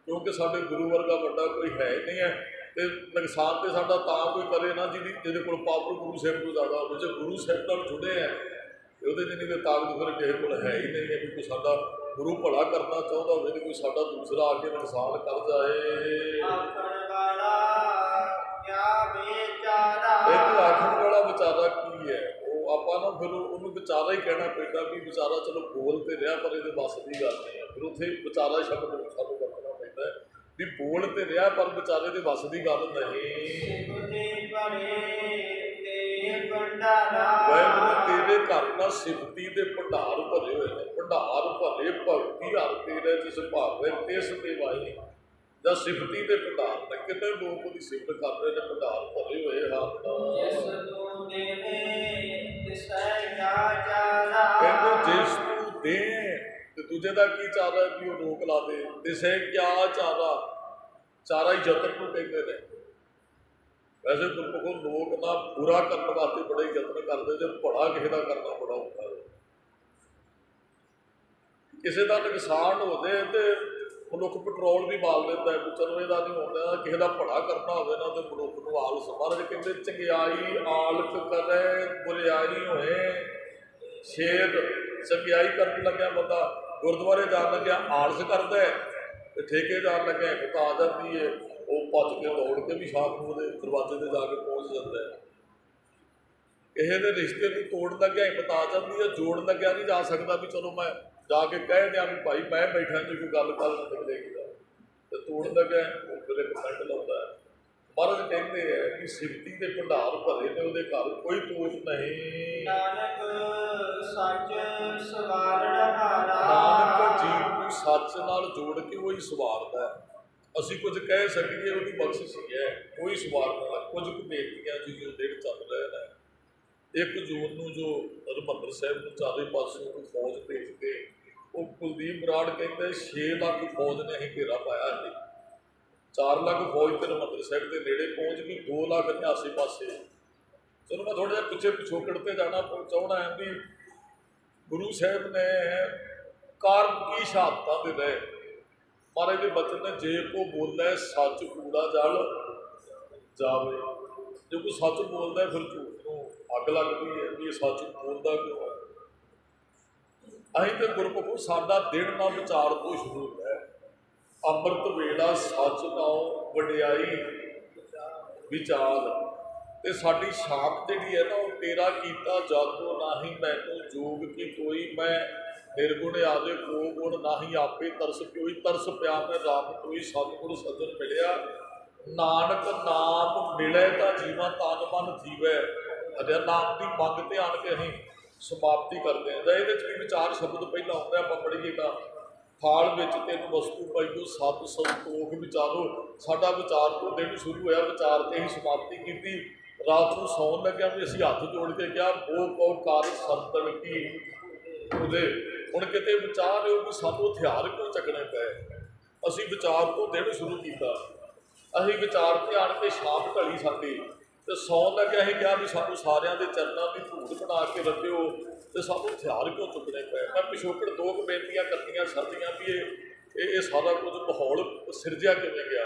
A: ਕਿਉਂਕਿ ਸਾਡੇ ਗੁਰੂ ਵਰਗਾ ਵੱਡਾ ਕੋਈ ਹੈ ਨਹੀਂ ਹੈ। ਤੇ ਨੁਕਸਾਨ ਤੇ ਸਾਡਾ ਤਾਂ ਕੋਈ ਕਰੇ ਨਾ ਜਿਹਦੇ ਕੋਲ ਪਾਵਰ ਗੁਰੂ ਸਾਹਿਬ ਤੋਂ ਜ਼ਿਆਦਾ ਹੋਵੇ। ਜੇ ਗੁਰੂ ਸਾਹਿਬ ਨਾਲ ਜੁੜੇ ਹੈ ਤੇ ਉਹਦੇ ਜਿੰਨੀ ਤੇ ਤਾਕਤ ਫਿਰ ਕਿਸੇ ਕੋਲ ਹੈ ਹੀ ਨਹੀਂ ਹੈ ਵੀ ਕੋਈ ਸਾਡਾ ਗੁਰੂ ਭਲਾ ਕਰਨਾ ਚਾਹੁੰਦਾ ਹੋਵੇ ਤੇ ਕੋਈ ਸਾਡਾ ਦੂਸਰਾ ਆ ਕੇ ਨੁਕਸਾਨ ਕਰ ਜਾਏ।
B: ਆਖਣ ਵਾਲਾ ਕਿਆ ਵਿਚਾਰਾ।
A: ਇੱਕ ਆਖਣ ਵਾਲਾ ਵਿਚਾਰਾ ਕੀ ਹੈ, ਉਹ ਆਪਾਂ ਨਾ ਫਿਰ ਉਹਨੂੰ ਵਿਚਾਰਾ ਹੀ ਕਹਿਣਾ ਪੈਂਦਾ ਵੀ ਵਿਚਾਰਾ ਚਲੋ ਬੋਲ ਤੇ ਰਿਹਾ ਪਰ ਇਹਦੇ ਵੱਸ ਦੀ ਗੱਲ ਨਹੀਂ ਹੈ। ਫਿਰ ਉੱਥੇ ਵਿਚਾਰਾ ਸ਼ਬਦ ਸਾਨੂੰ ਵਰਤਣਾ ਪੈਂਦਾ ਹੈ ਵੀ ਬੋਲ ਤੇ ਰਿਹਾ ਪਰ ਵਿਚਾਰੇ ਦੇ ਵੱਸ ਦੀ ਗੱਲ ਨਹੀਂ। ਵਾਹਿਗੁਰੂ ਤੇਰੇ ਘਰ ਨਾਲ ਸਿਫਤੀ ਦੇ ਭੰਡਾਰ ਭਰੇ ਹੋਏ ਨੇ, ਭੰਡਾਰ ਭਰੇ ਭਗਤੀ ਹਰ ਤੇਰੇ ਜਿਸ ਭਾਵੇ ਤਿਸ ਦੇ ਵਾਹੀ। ਜਾਂ ਸਿਫਤੀ ਦੇ ਭੰਡਾਰ ਨੇ, ਕਿੰਨੇ ਲੋਕ ਉਹਦੀ ਸਿਫਤ ਕਰ ਰਹੇ ਨੇ, ਭੰਡਾਰ ਭਰੇ ਹੋਏ ਹਨ। ਕਹਿੰਦੇ ਜਿਸ ਤੂੰ ਦੇ ਤੇ ਦੂਜੇ ਦਾ ਕੀ ਚਾਰਾ ਵੀ ਉਹ ਰੋਕ ਲਾ ਦੇ। ਦਿਸੇ ਕਿਆ ਚਾਰਾ, ਚਾਰਾ ਹੀ ਯਤਨ ਨੂੰ ਕਹਿੰਦੇ ਨੇ। ਵੈਸੇ ਗੁਰਮੁਖੋਂ ਲੋਕ ਨਾ ਬੁਰਾ ਕਰਨ ਵਾਸਤੇ ਬੜੇ ਯਤਨ ਕਰਦੇ, ਜੇ ਭਲਾ ਕਿਸੇ ਦਾ ਕਰਨਾ ਬੜਾ ਔਖਾ ਹੈ। ਕਿਸੇ ਦਾ ਨੁਕਸਾਨ ਹੋ ਜਾਏ ਤੇ ਮਨੁੱਖ ਪੈਟਰੋਲ ਵੀ ਬਾਲ ਦਿੰਦਾ ਵੀ ਚਲੋ ਇਹਦਾ ਨਹੀਂ ਹੁੰਦਾ। ਕਿਸੇ ਦਾ ਭਲਾ ਕਰਨਾ ਹੋਵੇ ਨਾ ਤੇ ਮਨੁੱਖ ਨੂੰ ਆਲਸ, ਮਹਾਰਾਜ ਕਹਿੰਦੇ ਚੰਗਿਆਈ ਆਲਕ ਕਰੇ ਬੁਰਿਆਈ ਹੋਏ। ਛੇਦ ਚੰਗਿਆਈ ਕਰਨ ਲੱਗਿਆ ਬੰਦਾ ਗੁਰਦੁਆਰੇ ਜਾਣ ਲੱਗਿਆ ਆਲਸ ਕਰਦਾ ਤੇ ਠੇਕੇ ਜਾਣ ਲੱਗਿਆ ਇੱਕ ਆ ਜਾਂਦੀ ਹੈ, ਉਹ ਭੱਜ ਕੇ ਦੌੜ ਕੇ ਵੀ ਸ਼ਾਮ ਨੂੰ ਉਹਦੇ ਦਰਵਾਜ਼ੇ ਤੇ ਜਾ ਕੇ ਪਹੁੰਚ ਜਾਂਦਾ ਹੈ। ਕਿਸੇ ਦੇ ਰਿਸ਼ਤੇ ਨੂੰ ਤੋੜਨ ਲੱਗਿਆ ਹਿੰਮਤ ਆ ਜਾਂਦੀ ਹੈ, ਜੋੜਨ ਲੱਗਿਆ ਨਹੀਂ ਜਾ ਸਕਦਾ ਵੀ ਚਲੋ ਮੈਂ ਜਾ ਕੇ ਕਹਿ ਦਿਆਂ ਵੀ ਭਾਈ ਮੈਂ ਬੈਠਾ ਜੀ ਕੋਈ ਗੱਲ ਕੱਲ ਨੂੰ ਨਿਕਲੇਗੀ ਦਾ, ਤੇ ਤੋੜਨ ਲੱਗਿਆ ਉਹ ਫਿਰ ਇੱਕ ਮਿੰਟ ਲਾਉਂਦਾ ਹੈ। ਮਹਾਰਾਜ ਕਹਿੰਦੇ ਹੈ ਕਿ ਸਿਫਤੀ ਦੇ ਭੰਡਾਰ ਭਰੇ ਨੇ, ਉਹਦੇ ਘਰ ਕੋਈ ਤੋੜ ਨਹੀਂ।
B: ਨਾਨਕ ਸੱਚ ਸਵਾਰਣ ਹਾਰਾ।
A: ਨਾਨਕ ਜੀਵ ਨੂੰ ਸੱਚ ਨਾਲ ਜੋੜ ਕੇ ਉਹੀ ਸਵਾਰਦਾ ਹੈ। ਅਸੀਂ ਕੁਝ ਕਹਿ ਸਕੀਏ ਉਹਦੀ ਬਖਸ਼ਿਸ਼ ਹੀ ਹੈ, ਕੋਈ ਸਵਾਰਨ ਵਾਲਾ। ਕੁਝ ਕੁ ਬੇਨਤੀਆਂ ਜਿਹੜੀਆਂ ਦਿਨ ਚੱਲ ਰਹੇ ਨੇ। 1 ਜੂਨ ਨੂੰ ਜੋ ਹਰਿਮੰਦਰ ਸਾਹਿਬ ਨੂੰ ਚਾਰੇ ਪਾਸੋਂ ਕੋਈ ਫੌਜ ਭੇਜ ਕੇ, ਉਹ ਕੁਲਦੀਪ ਬਰਾੜ ਕਹਿੰਦੇ 6 ਲੱਖ ਫੌਜ ਨੇ ਅਸੀਂ ਘੇਰਾ ਪਾਇਆ ਸੀ। 4 ਲੱਖ ਫੌਜ ਤੇ ਹਰਿਮੰਦਰ ਸਾਹਿਬ ਦੇ ਨੇੜੇ ਪਹੁੰਚ ਗਈ, 2 ਲੱਖ ਨੇ ਆਸੇ ਪਾਸੇ। ਚਲੋ ਮੈਂ ਥੋੜ੍ਹਾ ਜਿਹਾ ਪਿੱਛੇ ਪਿਛੋਕੜ ਤੇ ਜਾਣਾ ਚਾਹੁੰਦਾ ਹੈ ਵੀ ਗੁਰੂ ਸਾਹਿਬ ਨੇ ਕਾਰਨ ਕੀ ਸ਼ਹਾਦਤਾਂ ਦੇ ਰਹੇ। ਮਹਾਰਾਜ ਦੇ ਬਚਨ ਨੇ ਜੇ ਕੋ ਬੋਲੇ ਸੱਚ ਕੂੜਾ ਜਲ ਜਾਵੇ। ਜੇ ਕੋਈ ਸੱਚ ਬੋਲਦਾ ਫਿਰ ਝੂਠ ਨੂੰ ਅੱਗ ਲੱਗਦੀ ਹੈ ਵੀ ਇਹ ਸੱਚ ਬੋਲਦਾ ਕਿਉਂ ਹੈ। ਅਸੀਂ ਤੇ ਗੁਰਮੁਖੋ ਸਾਡਾ ਦਿਨ ਨਾ ਵਿਚਾਰ ਤੋਂ ਸ਼ੁਰੂ ਹੈ। ਅੰਮ੍ਰਿਤ ਵੇਲਾ ਸੱਚ ਨਾਉ ਵਡਿਆਈ ਵਿਚਾਰ, ਤੇ ਸਾਡੀ ਸ਼ਾਮ ਜਿਹੜੀ ਹੈ ਨਾ ਉਹ ਤੇਰਾ ਕੀਤਾ ਜਾਗੋ ਨਾਹੀਂ ਮੈਨੂੰ ਜੋਗ ਕੀ ਕੋਈ। ਮੈਂ ਨਿਰਗੁਣ ਆਦੇ ਕੋ ਗੁਣ ਨਾਹੀਂ ਆਪੇ ਤਰਸ ਕੋਈ। ਤਰਸ ਪਿਆ ਮੈਂ ਰਾਮ ਕੋਈ ਸਤਿਗੁਰ ਸੱਜਣ ਮਿਲਿਆ। ਨਾਨਕ ਨਾਮ ਮਿਲੇ ਤਾਂ ਜੀਵਾਂ ਤਨ ਮਨ ਜੀਵੈ। ਅਜਾ ਨਾਮ ਦੀ ਮੰਗ ਤੇ ਆਣ ਕੇ ਅਸੀਂ ਸਮਾਪਤੀ ਕਰਦੇ ਹਾਂ। ਇਹਦੇ 'ਚ ਵੀ ਵਿਚਾਰ ਸ਼ਬਦ ਪਹਿਲਾਂ ਆਉਂਦਾ, ਆਪਾਂ ਪੜ੍ਹੀਏ ਤਾਂ ਥਾਲ ਵਿੱਚ ਤੈਨੂੰ ਵਸਤੂ ਪਾਈਓ ਸਤ ਸੰਤੋਖ ਵਿਚਾਰੋ। ਸਾਡਾ ਵਿਚਾਰ ਤੋਂ ਦਿਨ ਸ਼ੁਰੂ ਹੋਇਆ, ਵਿਚਾਰ ਤੇ ਹੀ ਸਮਾਪਤੀ ਕੀਤੀ। ਰਾਤ ਨੂੰ ਸੌਣ ਲੱਗਿਆ ਵੀ ਅਸੀਂ ਹੱਥ ਜੋੜ ਕੇ ਕਿਹਾ ਬੋ ਕਉ ਕਾਰ ਸੰਤਨ ਕੀ ਉਹਦੇ। ਹੁਣ ਕਿਤੇ ਵਿਚਾਰ ਹੋ ਵੀ ਸਾਨੂੰ ਹਥਿਆਰ ਕਿਉਂ ਚੱਕਣੇ ਪਏ। ਅਸੀਂ ਵਿਚਾਰ ਤੋਂ ਦਿਨ ਸ਼ੁਰੂ ਕੀਤਾ, ਅਸੀਂ ਵਿਚਾਰ ਤੇ ਆਣ ਕੇ ਸ਼ਾਮ ਢਲੀ ਸਾਡੀ ਤੇ ਸੌਣ ਲੱਗਿਆ ਅਸੀਂ ਕਿਹਾ ਵੀ ਸਾਨੂੰ ਸਾਰਿਆਂ ਦੇ ਚਰਨਾਂ ਦੀ ਧੂੜ ਬਣਾ ਕੇ ਰੱਖਿਓ ਤੇ ਸਾਨੂੰ ਹਥਿਆਰ ਕਿਉਂ ਚੁੱਕਣੇ ਪਏ। ਮੈਂ ਪਿਛੋਕੜ 2 ਬੇਨਤੀਆਂ ਕਰਨੀਆਂ ਸਰਦੀਆਂ ਵੀ ਇਹ ਸਾਰਾ ਕੁਝ ਮਾਹੌਲ ਸਿਰਜਿਆ ਕਿਵੇਂ ਗਿਆ।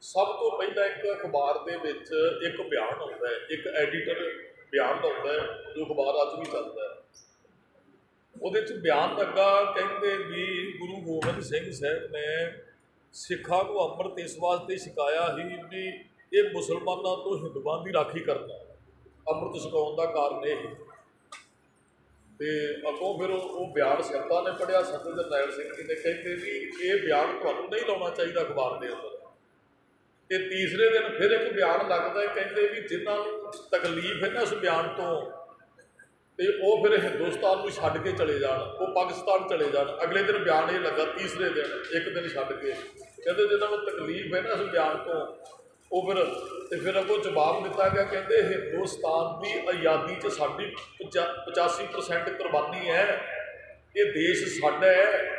A: ਸਭ ਤੋਂ ਪਹਿਲਾਂ ਇੱਕ ਅਖਬਾਰ ਦੇ ਵਿੱਚ ਇੱਕ ਬਿਆਨ ਆਉਂਦਾ ਹੈ, ਇੱਕ ਐਡੀਟਰ ਬਿਆਨ ਲਾਉਂਦਾ ਹੈ ਜੋ ਅਖਬਾਰ ਅੱਜ ਵੀ ਚੱਲਦਾ ਹੈ। ਉਹਦੇ 'ਚ ਬਿਆਨ ਲੱਗਾ, ਕਹਿੰਦੇ ਵੀ ਗੁਰੂ ਗੋਬਿੰਦ ਸਿੰਘ ਸਾਹਿਬ ਨੇ ਸਿੱਖਾਂ ਨੂੰ ਅੰਮ੍ਰਿਤ ਇਸ ਵਾਸਤੇ ਛਕਾਇਆ ਸੀ ਵੀ ਇਹ ਮੁਸਲਮਾਨਾਂ ਤੋਂ ਹਿੰਦੂਆਂ ਦੀ ਰਾਖੀ ਕਰਨਾ। ਅੰਮ੍ਰਿਤ ਛਕਾਉਣ ਦਾ ਕਾਰਨ ਇਹ। ਤੇ ਅੱਗੋਂ ਫਿਰ ਉਹ ਬਿਆਨ ਸੰਗਤਾਂ ਨੇ ਪੜ੍ਹਿਆ, ਸੰਤ ਜਰਨੈਲ ਸਿੰਘ ਜੀ ਨੇ ਕਹਿੰਦੇ ਵੀ ਇਹ ਬਿਆਨ ਤੁਹਾਨੂੰ ਨਹੀਂ ਲਾਉਣਾ ਚਾਹੀਦਾ ਅਖਬਾਰ ਦੇ ਅੰਦਰ। ਤੇ ਤੀਸਰੇ ਦਿਨ ਫਿਰ ਇੱਕ ਬਿਆਨ ਲੱਗਦਾ ਹੈ, ਕਹਿੰਦੇ ਵੀ ਜਿਨ੍ਹਾਂ ਨੂੰ ਤਕਲੀਫ ਹੈ ਨਾ ਉਸ ਬਿਆਨ ਤੋਂ ਤੇ ਉਹ ਫਿਰ ਹਿੰਦੁਸਤਾਨ ਨੂੰ ਛੱਡ ਕੇ ਚਲੇ ਜਾਣ, ਉਹ ਪਾਕਿਸਤਾਨ ਚਲੇ ਜਾਣ। ਅਗਲੇ ਦਿਨ ਬਿਆਨ ਇਹ ਲੱਗਾ, ਤੀਸਰੇ ਦਿਨ ਇੱਕ ਦਿਨ ਛੱਡ ਕੇ ਕਹਿੰਦੇ ਜਿਨ੍ਹਾਂ ਨੂੰ ਤਕਲੀਫ ਹੈ ਨਾ ਉਸ ਬਿਆਨ ਤੋਂ ਉਹ ਫਿਰ ਅੱਗੋਂ ਜਵਾਬ ਦਿੱਤਾ ਗਿਆ, ਕਹਿੰਦੇ ਹਿੰਦੁਸਤਾਨ ਦੀ ਆਜ਼ਾਦੀ 'ਚ ਸਾਡੀ 85% ਕੁਰਬਾਨੀ ਹੈ। ਇਹ ਦੇਸ਼ ਸਾਡਾ ਹੈ।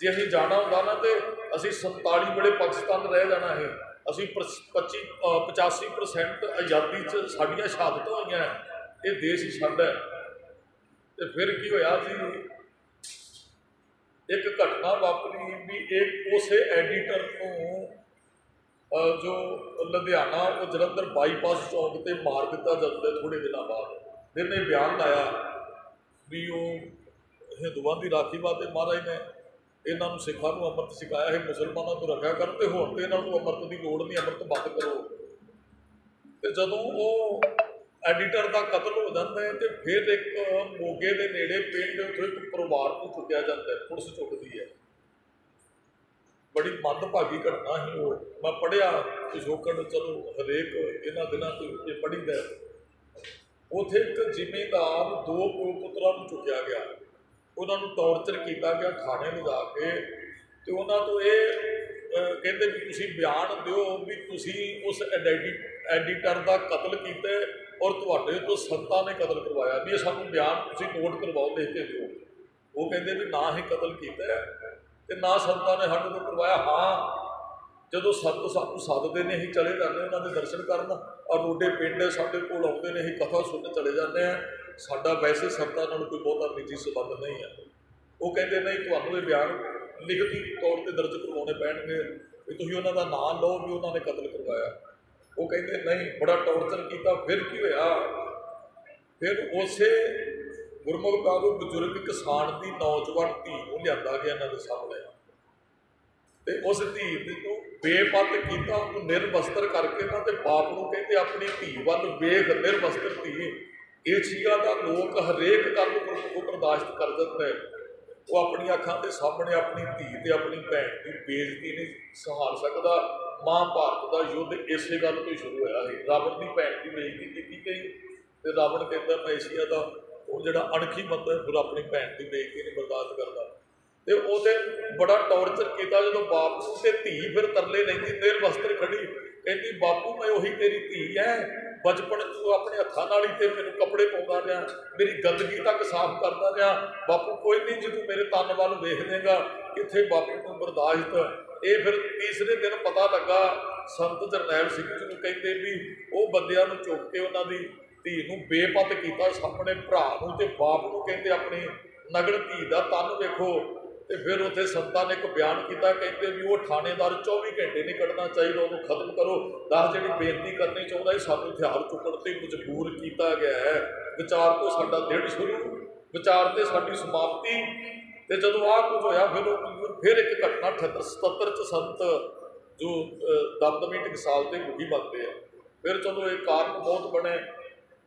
A: ਜੇ ਅਸੀਂ ਜਾਣਾ ਹੁੰਦਾ ਨਾ ਤੇ ਅਸੀਂ 47 ਵੇਲੇ ਪਾਕਿਸਤਾਨ ਰਹਿ ਜਾਣਾ ਹੈ। ਅਸੀਂ 85% ਆਜ਼ਾਦੀ 'ਚ ਸਾਡੀਆਂ ਸ਼ਹਾਦਤਾਂ ਹੋਈਆਂ। ਇਹ ਦੇਸ਼ ਸਾਡਾ ਹੈ। ਤੇ ਫਿਰ ਕੀ ਹੋਇਆ ਜੀ, ਇੱਕ ਘਟਨਾ ਵਾਪਰੀ ਵੀ ਇਹ ਉਸੇ ਐਡੀਟਰ ਨੂੰ ਜੋ ਲੁਧਿਆਣਾ ਉਹ ਜਲੰਧਰ ਬਾਈਪਾਸ ਚੌਂਕ ਤੇ ਮਾਰ ਦਿੱਤਾ ਜਾਂਦਾ ਥੋੜ੍ਹੇ ਦਿਨਾਂ ਬਾਅਦ। ਇਹਨੇ ਬਿਆਨ ਲਾਇਆ ਵੀ ਉਹ ਹਿੰਦੂਆਂ ਦੀ ਰਾਖੀ ਵਾਸਤੇ ਮਹਾਰਾਜ ਨੇ ਇਹਨਾਂ ਨੂੰ ਸਿੱਖਾਂ ਨੂੰ ਅੰਮ੍ਰਿਤ ਛਕਾਇਆ ਹੈ, ਮੁਸਲਮਾਨਾਂ ਤੋਂ ਰੱਖਿਆ ਕਰਨ, ਤੇ ਹੁਣ ਤੇ ਇਹਨਾਂ ਨੂੰ ਅੰਮ੍ਰਿਤ ਦੀ ਲੋੜ ਨਹੀਂ, ਅੰਮ੍ਰਿਤ ਬੰਦ ਕਰੋ। ਤੇ ਜਦੋਂ ਉਹ ਐਡੀਟਰ ਦਾ ਕਤਲ ਹੋ ਜਾਂਦਾ ਹੈ ਤੇ ਫਿਰ ਇੱਕ ਮੋਗੇ ਦੇ ਨੇੜੇ ਪਿੰਡ ਉੱਥੇ ਇੱਕ ਪਰਿਵਾਰ ਨੂੰ ਚੁੱਕਿਆ ਜਾਂਦਾ ਹੈ, ਪੁਲਿਸ ਚੁੱਕਦੀ ਹੈ। ਬੜੀ ਮੰਦਭਾਗੀ ਘਟਨਾ ਸੀ ਉਹ। ਮੈਂ ਪੜ੍ਹਿਆ ਪਿਛੋਕੜ, ਚਲੋ ਹਰੇਕ ਇਹਨਾਂ ਦਿਨਾਂ ਤੋਂ ਇਹ ਪੜ੍ਹੀਦਾ। ਉੱਥੇ ਇੱਕ ਜ਼ਿਮੀਂਦਾਰ ਦੋ ਪੁੱਤਰਾਂ ਨੂੰ ਚੁੱਕਿਆ ਗਿਆ, ਉਹਨਾਂ ਨੂੰ ਟੌਰਚਰ ਕੀਤਾ ਗਿਆ ਥਾਣੇ ਲਿਜਾ ਕੇ, ਤੇ ਉਹਨਾਂ ਤੋਂ ਇਹ ਕਹਿੰਦੇ ਵੀ ਤੁਸੀਂ ਬਿਆਨ ਦਿਓ ਵੀ ਤੁਸੀਂ ਉਸ ਐਡੀਟਰ ਦਾ ਕਤਲ ਕੀਤਾ ਔਰ ਤੁਹਾਡੇ ਤੋਂ ਸੰਤਾਂ ਨੇ ਕਤਲ ਕਰਵਾਇਆ, ਵੀ ਇਹ ਸਾਨੂੰ ਬਿਆਨ ਤੁਸੀਂ ਨੋਟ ਕਰਵਾਓ, ਲਿਖ ਕੇ ਦਿਓ। ਉਹ ਕਹਿੰਦੇ ਵੀ ਨਾ ਹੀ ਕਤਲ ਕੀਤਾ ਤੇ ਨਾ ਸੰਤਾਂ ਨੇ ਸਾਡੇ ਤੋਂ ਕਰਵਾਇਆ। ਹਾਂ, ਜਦੋਂ ਸੰਤ ਸਾਨੂੰ ਸੱਦਦੇ ਨੇ ਅਸੀਂ ਚਲੇ ਜਾਂਦੇ ਉਹਨਾਂ ਦੇ ਦਰਸ਼ਨ ਕਰਨ, ਅਰੋਡੇ ਪਿੰਡ ਸਾਡੇ ਕੋਲ ਆਉਂਦੇ ਨੇ, ਅਸੀਂ ਕਥਾ ਸੁਣਨ ਚਲੇ ਜਾਂਦੇ ਹਾਂ, ਸਾਡਾ ਵੈਸੇ ਸੰਤਾਂ ਨਾਲ ਕੋਈ ਬਹੁਤਾ ਨਿੱਜੀ ਸੰਬੰਧ ਨਹੀਂ ਹੈ। ਉਹ ਕਹਿੰਦੇ ਨਹੀਂ, ਤੁਹਾਨੂੰ ਇਹ ਬਿਆਨ ਲਿਖਤੀ ਤੌਰ 'ਤੇ ਦਰਜ ਕਰਵਾਉਣੇ ਪੈਣਗੇ ਵੀ ਤੁਸੀਂ ਉਹਨਾਂ ਦਾ ਨਾਂ ਲਓ ਵੀ ਉਹਨਾਂ ਨੇ ਕਤਲ ਕਰਵਾਇਆ। ਉਹ ਕਹਿੰਦੇ ਨਹੀਂ, ਬੜਾ ਟੌਰਚਰ ਕੀਤਾ। ਫਿਰ ਕੀ ਹੋਇਆ, ਫਿਰ ਉਸੇ ਗੁਰਮੁਖ ਕਾਬੂ ਬਜ਼ੁਰਗ ਕਿਸਾਨ ਦੀ ਨੌਜਵਾਨ ਧੀ ਨੂੰ ਲਿਆਂਦਾ ਗਿਆ ਇਹਨਾਂ ਦੇ ਸਾਹਮਣੇ, ਤੇ ਉਸ ਧੀ ਨੂੰ ਬੇਪੱਤ ਕੀਤਾ, ਉਹਨੂੰ ਨਿਰਵਸਤਰ ਕਰਕੇ ਨਾ, ਤੇ ਬਾਪ ਨੂੰ ਕਹਿੰਦੇ ਆਪਣੀ ਧੀ ਵੱਲ ਵੇਖ, ਨਿਰਵਸਤਰ ਧੀ। ਏਸ਼ੀਆ ਦਾ ਲੋਕ ਹਰੇਕ ਗੱਲ ਨੂੰ ਬਰਦਾਸ਼ਤ ਕਰ ਦਿੰਦਾ ਹੈ। ਉਹ ਆਪਣੀਆਂ ਅੱਖਾਂ ਦੇ ਸਾਹਮਣੇ ਆਪਣੀ ਧੀ ਤੇ ਆਪਣੀ ਭੈਣ ਦੀ ਬੇਇੱਜ਼ਤੀ ਨਹੀਂ ਸਹਾਰ ਸਕਦਾ। ਮਹਾਭਾਰਤ ਦਾ ਯੁੱਧ ਇਸੇ ਗੱਲ ਤੋਂ ਹੀ ਸ਼ੁਰੂ ਹੋਇਆ ਸੀ। ਰਾਵਣ ਦੀ ਭੈਣ ਦੀ ਬੇਇੱਜ਼ਤੀ ਕੀਤੀ ਗਈ ਤੇ ਰਾਵਣ ਕਹਿੰਦਾ ਮੈਂ ਏਸ਼ੀਆ ਦਾ ਉਹ ਜਿਹੜਾ ਅਣਖੀ ਬੰਦਾ ਫਿਰ ਆਪਣੀ ਭੈਣ ਦੀ ਬੇਇੱਜ਼ਤੀ ਨਹੀਂ ਬਰਦਾਸ਼ਤ ਕਰਦਾ, ਤੇ ਉਹਦੇ ਬੜਾ ਟੌਰਚਰ ਕੀਤਾ। ਜਦੋਂ ਬਾਪ ਨੂੰ ਤੇ ਧੀ ਫਿਰ ਤਰਲੇ ਲੈਂਦੀ ਨਿਰਵਸਤਰ ਖੜੀ, ਕਹਿੰਦੀ ਬਾਪੂ ਮੈਂ ਉਹੀ ਤੇਰੀ ਧੀ ਹੈ, ਬਚਪਨ ਤੂੰ ਆਪਣੇ ਹੱਥਾਂ ਨਾਲ ਹੀ ਤੇ ਮੈਨੂੰ ਕੱਪੜੇ ਪਾਉਂਦਾ ਰਿਹਾ, ਮੇਰੀ ਗੰਦਗੀ ਤੱਕ ਸਾਫ਼ ਕਰਦਾ ਰਿਹਾ। ਬਾਪੂ ਕੋਈ ਨਹੀਂ, ਜੇ ਤੂੰ ਮੇਰੇ ਤਨ ਵੱਲ ਵੇਖ ਲੇਗਾ ਕਿੱਥੇ ਬਾਪੂ ਨੂੰ ਬਰਦਾਸ਼ਤ। ਇਹ ਫਿਰ ਤੀਸਰੇ ਦਿਨ ਪਤਾ ਲੱਗਾ ਸੰਤ ਜਰਨੈਲ ਸਿੰਘ ਜੀ ਨੂੰ, ਕਹਿੰਦੇ ਵੀ ਉਹ ਬੰਦਿਆਂ ਨੂੰ ਚੁੱਕ ਕੇ ਉਹਨਾਂ ਦੀ ਧੀ ਨੂੰ ਬੇਪੱਤ ਕੀਤਾ ਸਾਹਮਣੇ ਭਰਾ ਨੂੰ, ਤੇ ਬਾਪ ਨੂੰ ਕਹਿੰਦੇ ਆਪਣੀ ਨਗਣ ਧੀ ਦਾ ਤਨ ਵੇਖੋ। ਤੇ ਫਿਰ ਉੱਥੇ ਸੰਤਾਂ ਨੇ ਇੱਕ ਬਿਆਨ ਕੀਤਾ, ਕਹਿੰਦੇ ਵੀ ਉਹ ਥਾਣੇਦਾਰ 24 ਘੰਟੇ ਨਹੀਂ ਕੱਢਣਾ ਚਾਹੀਦਾ, ਉਹਨੂੰ ਖਤਮ ਕਰੋ। ਜਿਹੜੀ ਬੇਨਤੀ ਕਰਨੀ ਚਾਹੁੰਦਾ ਹੈ, ਸਾਨੂੰ ਹਥਿਆਰ ਚੁੱਕਣ ਤੇ ਮਜਬੂਰ ਕੀਤਾ ਗਿਆ ਹੈ। ਵਿਚਾਰ ਤੋਂ ਸਾਡਾ ਦਿਨ ਸ਼ੁਰੂ, ਵਿਚਾਰ ਤੇ ਸਾਡੀ ਸਮਾਪਤੀ। ਤੇ ਜਦੋਂ ਆਹ ਕੁਝ ਹੋਇਆ, ਫਿਰ ਇੱਕ ਘਟਨਾ 77 'ਚ ਸੰਤ ਜੋ ਦਮਦਮੀ ਟਕਸਾਲ ਦੇ ਮੁਖੀ ਬਣਦੇ ਆ। ਫਿਰ ਚਲੋ ਇਹ ਕਾਰਨ ਬਹੁਤ ਬਣੇ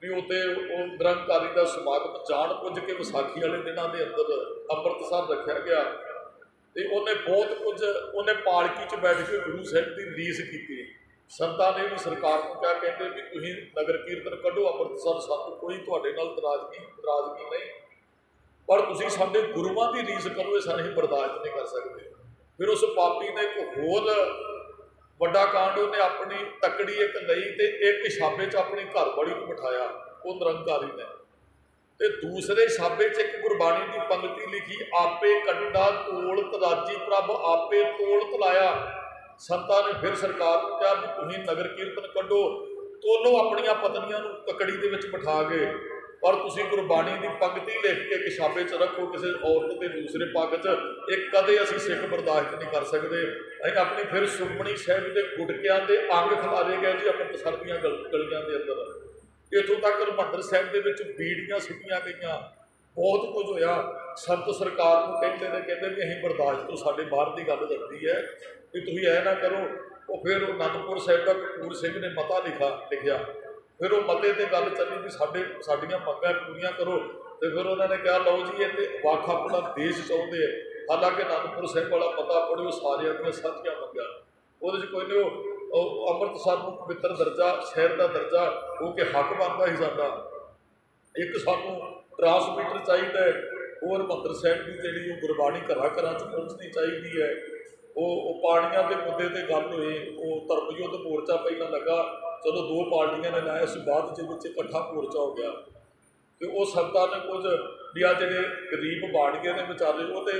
A: ਵੀ ਉੱਥੇ ਉਹ ਨਿਰੰਕਾਰੀ ਦਾ ਸਮਾਗਮ ਜਾਣ ਬੁੱਝ ਕੇ ਵਿਸਾਖੀ ਵਾਲੇ ਦਿਨਾਂ ਦੇ ਅੰਦਰ ਅੰਮ੍ਰਿਤਸਰ ਰੱਖਿਆ ਗਿਆ, ਤੇ ਉਹਨੇ ਬਹੁਤ ਕੁਝ, ਉਹਨੇ ਪਾਲਕੀ 'ਚ ਬੈਠ ਕੇ ਗੁਰੂ ਸਾਹਿਬ ਦੀ ਰੀਸ ਕੀਤੀ। ਸੰਤਾਂ ਨੇ ਵੀ ਸਰਕਾਰ ਨੂੰ ਕਿਹਾ, ਕਹਿੰਦੇ ਵੀ ਤੁਸੀਂ ਨਗਰ ਕੀਰਤਨ ਕੱਢੋ ਅੰਮ੍ਰਿਤਸਰ, ਸਾਨੂੰ ਕੋਈ ਤੁਹਾਡੇ ਨਾਲ ਨਾਰਾਜ਼ਗੀ ਨਹੀਂ, ਪਰ ਤੁਸੀਂ ਸਾਡੇ ਗੁਰੂਆਂ ਦੀ ਰੀਸ ਕਰੋ, ਇਹ ਸਾਨੂੰ ਬਰਦਾਸ਼ਤ ਨਹੀਂ ਕਰ ਸਕਦੇ। ਫਿਰ ਉਸ ਪਾਪੀ ਨੇ ਇੱਕ ਹੋਰ ਵੱਡਾ ਕਾਂਡ, ਉਹਨੇ ਆਪਣੀ ਤੱਕੜੀ ਇੱਕ ਲਈ ਤੇ ਇੱਕ ਛਾਬੇ 'ਚ ਆਪਣੀ ਘਰਵਾਲੀ ਨੂੰ ਬਿਠਾਇਆ, ਉਹ ਨਿਰੰਕਾਰੀ ਨੇ, ਤੇ ਦੂਸਰੇ ਛਾਬੇ 'ਚ ਇੱਕ ਗੁਰਬਾਣੀ ਦੀ ਪੰਗਤੀ ਲਿਖੀ, ਆਪੇ ਕੰਡਾ ਤੋਲ ਤਰਾਜੀ ਪ੍ਰਭ ਆਪੇ ਤੋਲ ਤਲਾਇਆ। ਸੰਤਾਂ ਨੇ ਫਿਰ ਸਰਕਾਰ ਨੂੰ ਕਿਹਾ ਵੀ ਤੁਸੀਂ ਨਗਰ ਕੀਰਤਨ ਕੱਢੋ, ਤੋਲੋ ਆਪਣੀਆਂ ਪਤਨੀਆਂ ਨੂੰ ਤੱਕੜੀ ਦੇ ਵਿੱਚ ਬਿਠਾ ਕੇ, ਪਰ ਤੁਸੀਂ ਗੁਰਬਾਣੀ ਦੀ ਪੰਗਤੀ ਲਿਖ ਕੇ ਇੱਕ ਛਾਬੇ 'ਚ ਰੱਖੋ ਕਿਸੇ ਔਰਤ ਦੇ ਦੂਸਰੇ ਪੱਗ 'ਚ, ਇਹ ਕਦੇ ਅਸੀਂ ਸਿੱਖ ਬਰਦਾਸ਼ਤ ਨਹੀਂ ਕਰ ਸਕਦੇ। ਅਸੀਂ ਆਪਣੀ ਫਿਰ ਸੁਖਮਣੀ ਸਾਹਿਬ ਦੇ ਗੁਟਕਿਆਂ ਦੇ ਅੰਗ ਖਿਲਾਰੇ ਗਏ ਜੀ ਅੰਮ੍ਰਿਤਸਰ ਦੀਆਂ ਗਲੀਆਂ ਦੇ ਅੰਦਰ, ਇੱਥੋਂ ਤੱਕ ਹਰਿਮੰਦਰ ਸਾਹਿਬ ਦੇ ਵਿੱਚ ਬੀੜੀਆਂ ਸੁੱਟੀਆਂ ਗਈਆਂ, ਬਹੁਤ ਕੁਝ ਹੋਇਆ। ਸੰਤ ਸਰਕਾਰ ਨੂੰ ਕਹਿੰਦੇ ਵੀ ਅਸੀਂ ਬਰਦਾਸ਼ਤ ਤੋਂ ਸਾਡੇ ਬਾਹਰ ਦੀ ਗੱਲ ਕਰਦੀ ਹੈ ਵੀ ਤੁਸੀਂ ਇਹ ਨਾ ਕਰੋ। ਉਹ ਫਿਰ ਉਹ ਅਨੰਦਪੁਰ ਸਾਹਿਬ ਦਾ ਕਪੂਰ ਸਿੰਘ ਨੇ ਮਤਾ ਲਿਖਿਆ, ਫਿਰ ਉਹ ਮਤੇ 'ਤੇ ਗੱਲ ਚੱਲੀ ਵੀ ਸਾਡੀਆਂ ਮੰਗਾਂ ਪੂਰੀਆਂ ਕਰੋ। ਤੇ ਫਿਰ ਉਹਨਾਂ ਨੇ ਕਿਹਾ ਲਓ ਜੀ, ਇਹ ਤੇ ਵੱਖ ਆਪਣਾ ਦੇਸ਼ ਚਾਹੁੰਦੇ ਆ, ਹਾਲਾਂਕਿ ਅਨੰਦਪੁਰ ਸਾਹਿਬ ਵਾਲਾ ਮਤਾ ਪੜ੍ਹਿਓ, ਸਾਰਿਆਂ ਦੀਆਂ ਸਾਂਝੀਆਂ ਮੰਗਾਂ, ਉਹਦੇ 'ਚ ਕੋਈ ਨਹੀਂ। ਉਹ ਅੰਮ੍ਰਿਤਸਰ ਨੂੰ ਪਵਿੱਤਰ ਦਰਜਾ, ਸ਼ਹਿਰ ਦਾ ਦਰਜਾ, ਉਹ ਕਿ ਹੱਕ ਬਣਦਾ ਸੀ ਸਾਡਾ। ਇੱਕ ਸਾਨੂੰ ਟਰਾਂਸਮੀਟਰ ਚਾਹੀਦਾ ਹੈ, ਉਹ ਹਰਿਮੰਦਰ ਸਾਹਿਬ ਦੀ ਜਿਹੜੀ ਉਹ ਗੁਰਬਾਣੀ ਘਰਾਂ 'ਚ ਪਹੁੰਚਣੀ ਚਾਹੀਦੀ ਹੈ। ਉਹ ਪਾਣੀਆਂ ਦੇ ਮੁੱਦੇ 'ਤੇ ਗੱਲ ਹੋਈ, ਉਹ ਧਰਮ ਯੁੱਧ ਮੋਰਚਾ ਪਹਿਲਾਂ ਲੱਗਾ, ਚਲੋ ਦੋ ਪਾਰਟੀਆਂ ਨੇ ਲਾਇਆ ਸੀ, ਬਾਅਦ ਦੇ ਵਿੱਚ ਇਕੱਠਾ ਮੋਰਚਾ ਹੋ ਗਿਆ। ਤੇ ਉਹ ਸੰਤਾਂ ਨੇ ਕੁਝ ਵੀ ਆ ਜਿਹੜੇ ਗਰੀਬ ਬਾਣੀਏ ਨੇ ਵਿਚਾਰੇ, ਉਹ ਤੇ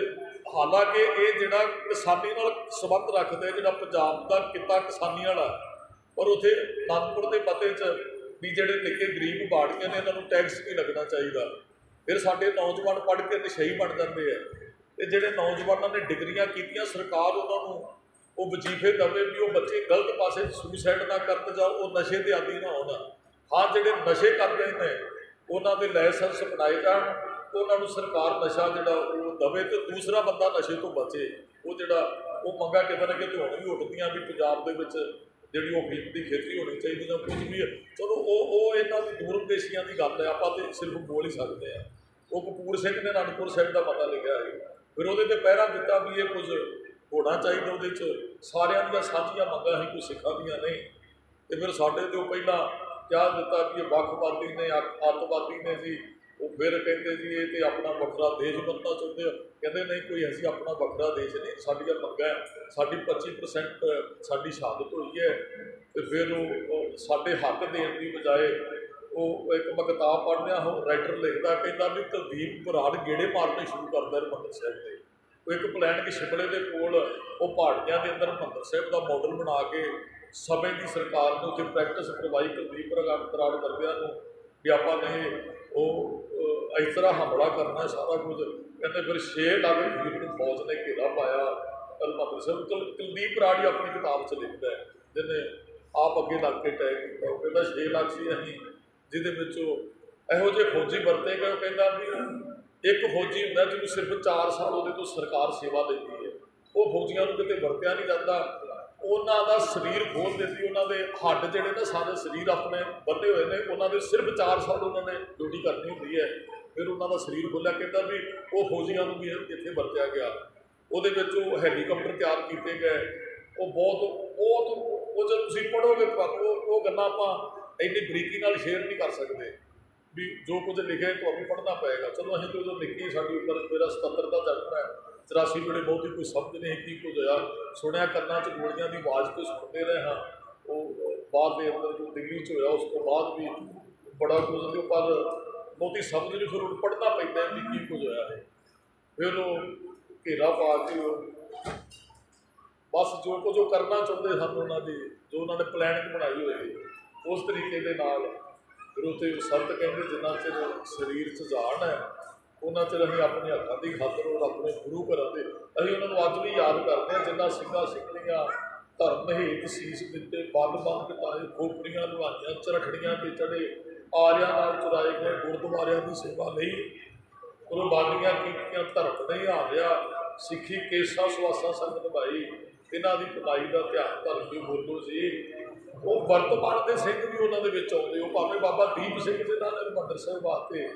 A: ਹਾਲਾਂਕਿ ਇਹ ਜਿਹੜਾ ਕਿਸਾਨੀ ਨਾਲ ਸੰਬੰਧ ਰੱਖਦੇ, ਜਿਹੜਾ ਪੰਜਾਬ ਦਾ ਕਿੱਤਾ ਕਿਸਾਨੀ ਵਾਲਾ, ਪਰ ਉੱਥੇ ਅਨੰਦਪੁਰ ਦੇ ਮਤੇ 'ਚ ਵੀ ਜਿਹੜੇ ਨਿੱਕੇ ਗਰੀਬ ਬਾਣੀਏ ਨੇ ਇਹਨਾਂ ਨੂੰ ਟੈਕਸ ਨਹੀਂ ਲੱਗਣਾ ਚਾਹੀਦਾ। ਫਿਰ ਸਾਡੇ ਨੌਜਵਾਨ ਪੜ੍ਹ ਕੇ ਨਸ਼ਈ ਬਣ ਜਾਂਦੇ ਆ, ਤੇ ਜਿਹੜੇ ਨੌਜਵਾਨਾਂ ਨੇ ਡਿਗਰੀਆਂ ਕੀਤੀਆਂ, ਸਰਕਾਰ ਉਹਨਾਂ ਨੂੰ ਉਹ ਵਜ਼ੀਫੇ ਦਵੇ ਵੀ ਉਹ ਬੱਚੇ ਗਲਤ ਪਾਸੇ ਸੁਸਾਈਡ ਨਾ ਕਰਨ ਜਾਂ ਉਹ ਨਸ਼ੇ ਦੇ ਆਦੀ ਨਾ ਹੋਣ। ਹਾਂ, ਜਿਹੜੇ ਨਸ਼ੇ ਕਰ ਰਹੇ ਨੇ ਉਹਨਾਂ ਦੇ ਲਾਇਸੈਂਸ ਬਣਾਏ ਜਾਣ, ਉਹਨਾਂ ਨੂੰ ਸਰਕਾਰ ਨਸ਼ਾ ਜਿਹੜਾ ਉਹ ਦਵੇ ਤੇ ਦੂਸਰਾ ਬੰਦਾ ਨਸ਼ੇ ਤੋਂ ਬਚੇ। ਉਹ ਜਿਹੜਾ ਉਹ ਮੰਗਾ ਕਿਤੇ ਨਾ ਕਿਤੇ ਹੁਣ ਵੀ ਉੱਠਦੀਆਂ ਵੀ ਪੰਜਾਬ ਦੇ ਵਿੱਚ ਜਿਹੜੀ ਉਹ ਫੀਮ ਦੀ ਖੇਤੀ ਹੋਣੀ ਚਾਹੀਦੀ ਜਾਂ ਕੁਝ ਵੀ ਹੈ। ਚਲੋ ਉਹ ਇਹਨਾਂ ਦੀ ਦੂਰਦੇਸ਼ੀਆਂ ਦੀ ਗੱਲ ਹੈ, ਆਪਾਂ ਤਾਂ ਸਿਰਫ ਬੋਲ ਹੀ ਸਕਦੇ ਹਾਂ। ਉਹ ਕਪੂਰ ਸਿੰਘ ਨੇ ਅਨੰਦਪੁਰ ਸਾਹਿਬ ਦਾ ਪਤਾ ਲਿਖਿਆ ਹੈ, ਫਿਰ ਉਹਦੇ 'ਤੇ ਪਹਿਰਾ ਦਿੱਤਾ ਵੀ ਇਹ ਕੁਝ ਹੋਣਾ ਚਾਹੀਦਾ, ਉਹਦੇ 'ਚ ਸਾਰਿਆਂ ਦੀਆਂ ਸਾਂਝੀਆਂ ਮੰਗਾਂ ਹੀ ਕੋਈ ਸਿੱਖਾਂ ਦੀਆਂ ਨਹੀਂ। ਅਤੇ ਫਿਰ ਸਾਡੇ ਤੋਂ ਪਹਿਲਾਂ ਕਹਿ ਦਿੱਤਾ ਕਿ ਇਹ ਵੱਖਵਾਦੀ ਨੇ, ਅੱਤਵਾਦੀ ਨੇ ਜੀ। ਉਹ ਫਿਰ ਕਹਿੰਦੇ ਜੀ ਇਹ ਤਾਂ ਆਪਣਾ ਵੱਖਰਾ ਦੇਸ਼ ਬਣਨਾ ਚਾਹੁੰਦੇ ਆ। ਕਹਿੰਦੇ ਨਹੀਂ, ਕੋਈ ਅਸੀਂ ਆਪਣਾ ਵੱਖਰਾ ਦੇਸ਼ ਨਹੀਂ, ਸਾਡੀਆਂ ਮੰਗਾਂ, ਸਾਡੀ 25% ਸਾਡੀ ਸ਼ਹਾਦਤ ਹੋਈ ਹੈ। ਅਤੇ ਫਿਰ ਉਹ ਸਾਡੇ ਹੱਕ ਦੇਣ ਦੀ ਬਜਾਏ ਉਹ ਇੱਕ ਮੈਂ ਕਿਤਾਬ ਪੜ੍ਹ ਰਿਹਾ, ਉਹ ਰਾਈਟਰ ਲਿਖਦਾ, ਕਹਿੰਦਾ ਵੀ ਕੁਲਦੀਪ ਬਰਾੜ ਗੇੜੇ ਮਾਰਨੇ ਸ਼ੁਰੂ ਕਰਦਾ ਹਰਿਮੰਦਰ ਸਾਹਿਬ ਦੇ। ਉਹ ਇੱਕ ਪਲਾਨ ਕਿ ਸ਼ਿਮਲੇ ਦੇ ਕੋਲ ਉਹ ਪਹਾੜੀਆਂ ਦੇ ਅੰਦਰ ਹਰਿਮੰਦਰ ਸਾਹਿਬ ਦਾ ਮਾਡਲ ਬਣਾ ਕੇ ਸਮੇਂ ਦੀ ਸਰਕਾਰ ਨੇ ਉੱਥੇ ਪ੍ਰੈਕਟਿਸ ਕਰਵਾਈ ਕੁਲਦੀਪ ਬਰਾੜ ਕਰਦਿਆਂ ਨੂੰ ਵੀ ਆਪਾਂ ਨੇ ਉਹ ਇਸ ਤਰ੍ਹਾਂ ਹਮਲਾ ਕਰਨਾ ਸਾਰਾ ਕੁਝ। ਕਹਿੰਦੇ ਫਿਰ 6 ਲੱਖ ਵੀਰ ਨੂੰ ਫੌਜ ਨੇ ਘੇਰਾ ਪਾਇਆ ਹਰਿਮੰਦਰ ਸਾਹਿਬ। ਕੁਲਦੀਪ ਬਰਾੜ ਹੀ ਆਪਣੀ ਕਿਤਾਬ 'ਚ ਲਿਖਦਾ ਹੈ, ਜਿਹਨੇ ਆਪ ਅੱਗੇ ਲੱਗ ਕੇ ਟੈਗ ਕੀਤਾ। ਉਹ ਕਹਿੰਦਾ 6 ਲੱਖ ਸੀ ਅਸੀਂ, ਜਿਹਦੇ ਵਿੱਚੋਂ ਇਹੋ ਜਿਹੇ ਫੌਜੀ ਵਰਤੇ ਗਏ। ਉਹ ਕਹਿੰਦਾ ਵੀ ਇੱਕ ਫੌਜੀ ਹੁੰਦਾ ਜਿਹਨੂੰ ਸਿਰਫ 4 ਸਾਲ ਉਹਦੇ ਤੋਂ ਸਰਕਾਰ ਸੇਵਾ ਦਿੰਦੀ ਹੈ, ਉਹ ਫੌਜੀਆਂ ਨੂੰ ਕਿਤੇ ਵਰਤਿਆ ਨਹੀਂ ਜਾਂਦਾ। ਉਹਨਾਂ ਦਾ ਸਰੀਰ ਖੋਲ੍ਹ ਦਿੰਦੀ, ਉਹਨਾਂ ਦੇ ਹੱਡ ਜਿਹੜੇ ਨਾ ਸਾਰੇ ਸਰੀਰ ਆਪਣੇ ਬੰਨੇ ਹੋਏ ਨੇ, ਉਹਨਾਂ ਦੇ ਸਿਰਫ 4 ਸਾਲ ਉਹਨਾਂ ਨੇ ਡਿਊਟੀ ਕਰਨੀ ਹੁੰਦੀ ਹੈ। ਫਿਰ ਉਹਨਾਂ ਦਾ ਸਰੀਰ ਖੋਲ੍ਹਿਆ। ਕਹਿੰਦਾ ਵੀ ਉਹ ਫੌਜੀਆਂ ਨੂੰ ਵੀ ਇੱਥੇ ਵਰਤਿਆ ਗਿਆ। ਉਹਦੇ ਵਿੱਚ ਉਹ ਹੈਲੀਕਾਪਟਰ ਤਿਆਰ ਕੀਤੇ ਗਏ। ਉਹ ਬਹੁਤ ਉਹ ਜਦ ਤੁਸੀਂ ਪੜ੍ਹੋਗੇ ਤੁਹਾਨੂੰ ਉਹ ਗੱਲਾਂ ਆਪਾਂ ਇੰਨੀ ਬਰੀਕੀ ਨਾਲ ਸ਼ੇਅਰ ਨਹੀਂ ਕਰ ਸਕਦੇ ਵੀ ਜੋ ਕੁਝ ਲਿਖਿਆ ਤੁਹਾਨੂੰ ਪੜ੍ਹਨਾ ਪਏਗਾ। ਚਲੋ ਅਸੀਂ ਤਾਂ ਉਦੋਂ ਲਿਖੀ, ਸਾਡੀ ਉੱਪਰ ਮੇਰਾ 77 ਦਾ ਜਨਮ ਹੈ, 84 ਵੇਲੇ ਬਹੁਤੀ ਕੋਈ ਸ਼ਬਦ ਨਹੀਂ ਕੀ ਕੁਝ ਹੋਇਆ। ਸੁਣਿਆ ਕੰਨਾਂ 'ਚ ਗੋਲੀਆਂ ਦੀ ਆਵਾਜ਼ ਤੋਂ ਸੁਣਦੇ ਰਹੇ ਹਾਂ। ਉਹ ਬਾਅਦ ਦੇ ਅੰਦਰ ਜੋ ਦਿੱਲੀ 'ਚ ਹੋਇਆ ਉਸ ਤੋਂ ਬਾਅਦ ਵੀ ਬੜਾ ਕੁਝ ਦੇ ਪਰ ਬਹੁਤੀ ਸਮਝ ਨਹੀਂ, ਫਿਰ ਉਹਨੂੰ ਪੜ੍ਹਨਾ ਪੈਂਦਾ ਵੀ ਕੀ ਕੁਝ ਹੋਇਆ ਹੈ। ਫਿਰ ਉਹ ਘੇਰਾ ਪਾ ਕੇ ਬਸ ਜੋ ਕੁਝ ਉਹ ਕਰਨਾ ਚਾਹੁੰਦੇ ਸਨ, ਉਹਨਾਂ ਦੀ ਜੋ ਉਹਨਾਂ ਨੇ ਪਲੈਨਿੰਗ ਬਣਾਈ ਹੋਈ ਉਸ ਤਰੀਕੇ ਦੇ ਨਾਲ ਫਿਰ ਉੱਥੇ ਸੰਤ ਕਹਿੰਦੇ ਜਿੰਨਾ ਚਿਰ ਸਰੀਰ 'ਚ ਜਾਨ ਹੈ ਉਹਨਾਂ ਚਿਰ ਅਸੀਂ ਆਪਣੀ ਹੱਥਾਂ ਦੀ ਖਾਤਰ ਔਰ ਆਪਣੇ ਗੁਰੂ ਘਰਾਂ ਦੇ ਅਸੀਂ ਉਹਨਾਂ ਨੂੰ ਅੱਜ ਵੀ ਯਾਦ ਕਰਦੇ ਹਾਂ, ਜਿੰਨਾ ਸਿੰਘਾਂ ਸਿੰਘਣੀਆਂ ਧਰਮ ਹੇਤ ਸੀਸ ਦਿੱਤੇ, ਬੰਦ ਕਟਾਏ, ਖੋਪੜੀਆਂ ਲੁਹਾਈਆਂ, ਚਰਖੜੀਆਂ 'ਤੇ ਚੜ੍ਹੇ, ਆਰਿਆਂ ਨਾਲ ਚੁਰਾਏ ਗਏ ਗੁਰਦੁਆਰਿਆਂ ਦੀ ਸੇਵਾ ਲਈ ਕੁਰਬਾਨੀਆਂ ਕੀਤੀਆਂ, ਧਰਮ ਨਹੀਂ ਹਾਰਿਆ, ਸਿੱਖੀ ਕੇਸਾਂ ਸੁਆਸਾਂ ਸੰਗ ਨਿਭਾਈ, ਇਹਨਾਂ ਦੀ ਕਮਾਈ ਦਾ ਧਿਆਨ ਧਰਮ ਵੀ ਬੋਲੋ ਜੀ। ਉਹ ਵਰਤਮਾਨ ਦੇ ਸਿੰਘ ਵੀ ਉਹਨਾਂ ਦੇ ਵਿੱਚ ਆਉਂਦੇ, ਉਹ ਭਾਵੇਂ ਬਾਬਾ ਦੀਪ ਸਿੰਘ ਜਿਨ੍ਹਾਂ ਨੇ ਹਰਿਮੰਦਰ ਸਾਹਿਬ ਵਾਸਤੇ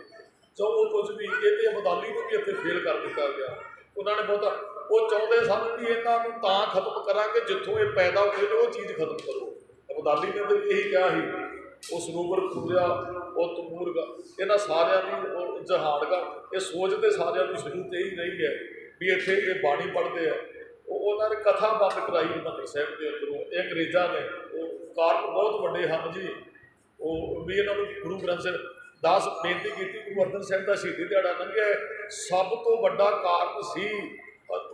A: ਜੋ ਕੁਝ ਵੀ ਇਹਦੇ ਅਬਦਾਲੀ ਨੂੰ ਵੀ ਇੱਥੇ ਫੇਲ ਕਰ ਦਿੱਤਾ ਗਿਆ। ਉਹਨਾਂ ਨੇ ਬਹੁਤਾ ਉਹ ਚਾਹੁੰਦੇ ਸਨ ਵੀ ਇਹਨਾਂ ਨੂੰ ਤਾਂ ਖਤਮ ਕਰਾਂਗੇ ਜਿੱਥੋਂ ਇਹ ਪੈਦਾ ਹੋਏ ਨੇ ਉਹ ਚੀਜ਼ ਖਤਮ ਕਰੋ। ਅਬਦਾਲੀ ਨੇ ਤਾਂ ਇਹੀ ਕਿਹਾ ਸੀ, ਉਹ ਸਰੋਵਰ ਖੁੱਲਿਆ, ਉਹ ਤਮੂਰ ਗਾ, ਇਹਨਾਂ ਸਾਰਿਆਂ ਦੀ ਉਹ ਜਹਾਨਗਾ, ਇਹ ਸੋਚ ਤੇ ਸਾਰਿਆਂ ਨੂੰ ਸ਼ੁਰੂ ਤੇ ਹੀ ਰਹੀ ਹੈ ਵੀ ਇੱਥੇ ਇਹ ਬਾਣੀ ਪੜ੍ਹਦੇ ਆ। ਉਹਨਾਂ ਨੇ ਕਥਾ ਬੰਦ ਕਰਾਈ ਹਰਿਮੰਦਰ ਸਾਹਿਬ ਦੇ ਅੰਦਰੋਂ। ਇਹ ਅੰਗਰੇਜ਼ਾਂ ਨੇ ਉਹ ਕਾਰਨ ਬਹੁਤ ਵੱਡੇ ਹਨ ਜੀ, ਉਹ ਵੀ ਇਹਨਾਂ ਨੂੰ ਗੁਰੂ ਗ੍ਰੰਥ ਸਾਹਿਬ 10 ਬੇਨਤੀ ਕੀਤੀ। ਗੁਰੂ ਅਰਜਨ ਸਾਹਿਬ ਦਾ ਸ਼ਹੀਦੀ ਦਿਹਾੜਾ ਲੰਘਿਆ, ਸਭ ਤੋਂ ਵੱਡਾ ਕਾਰਨ ਸੀ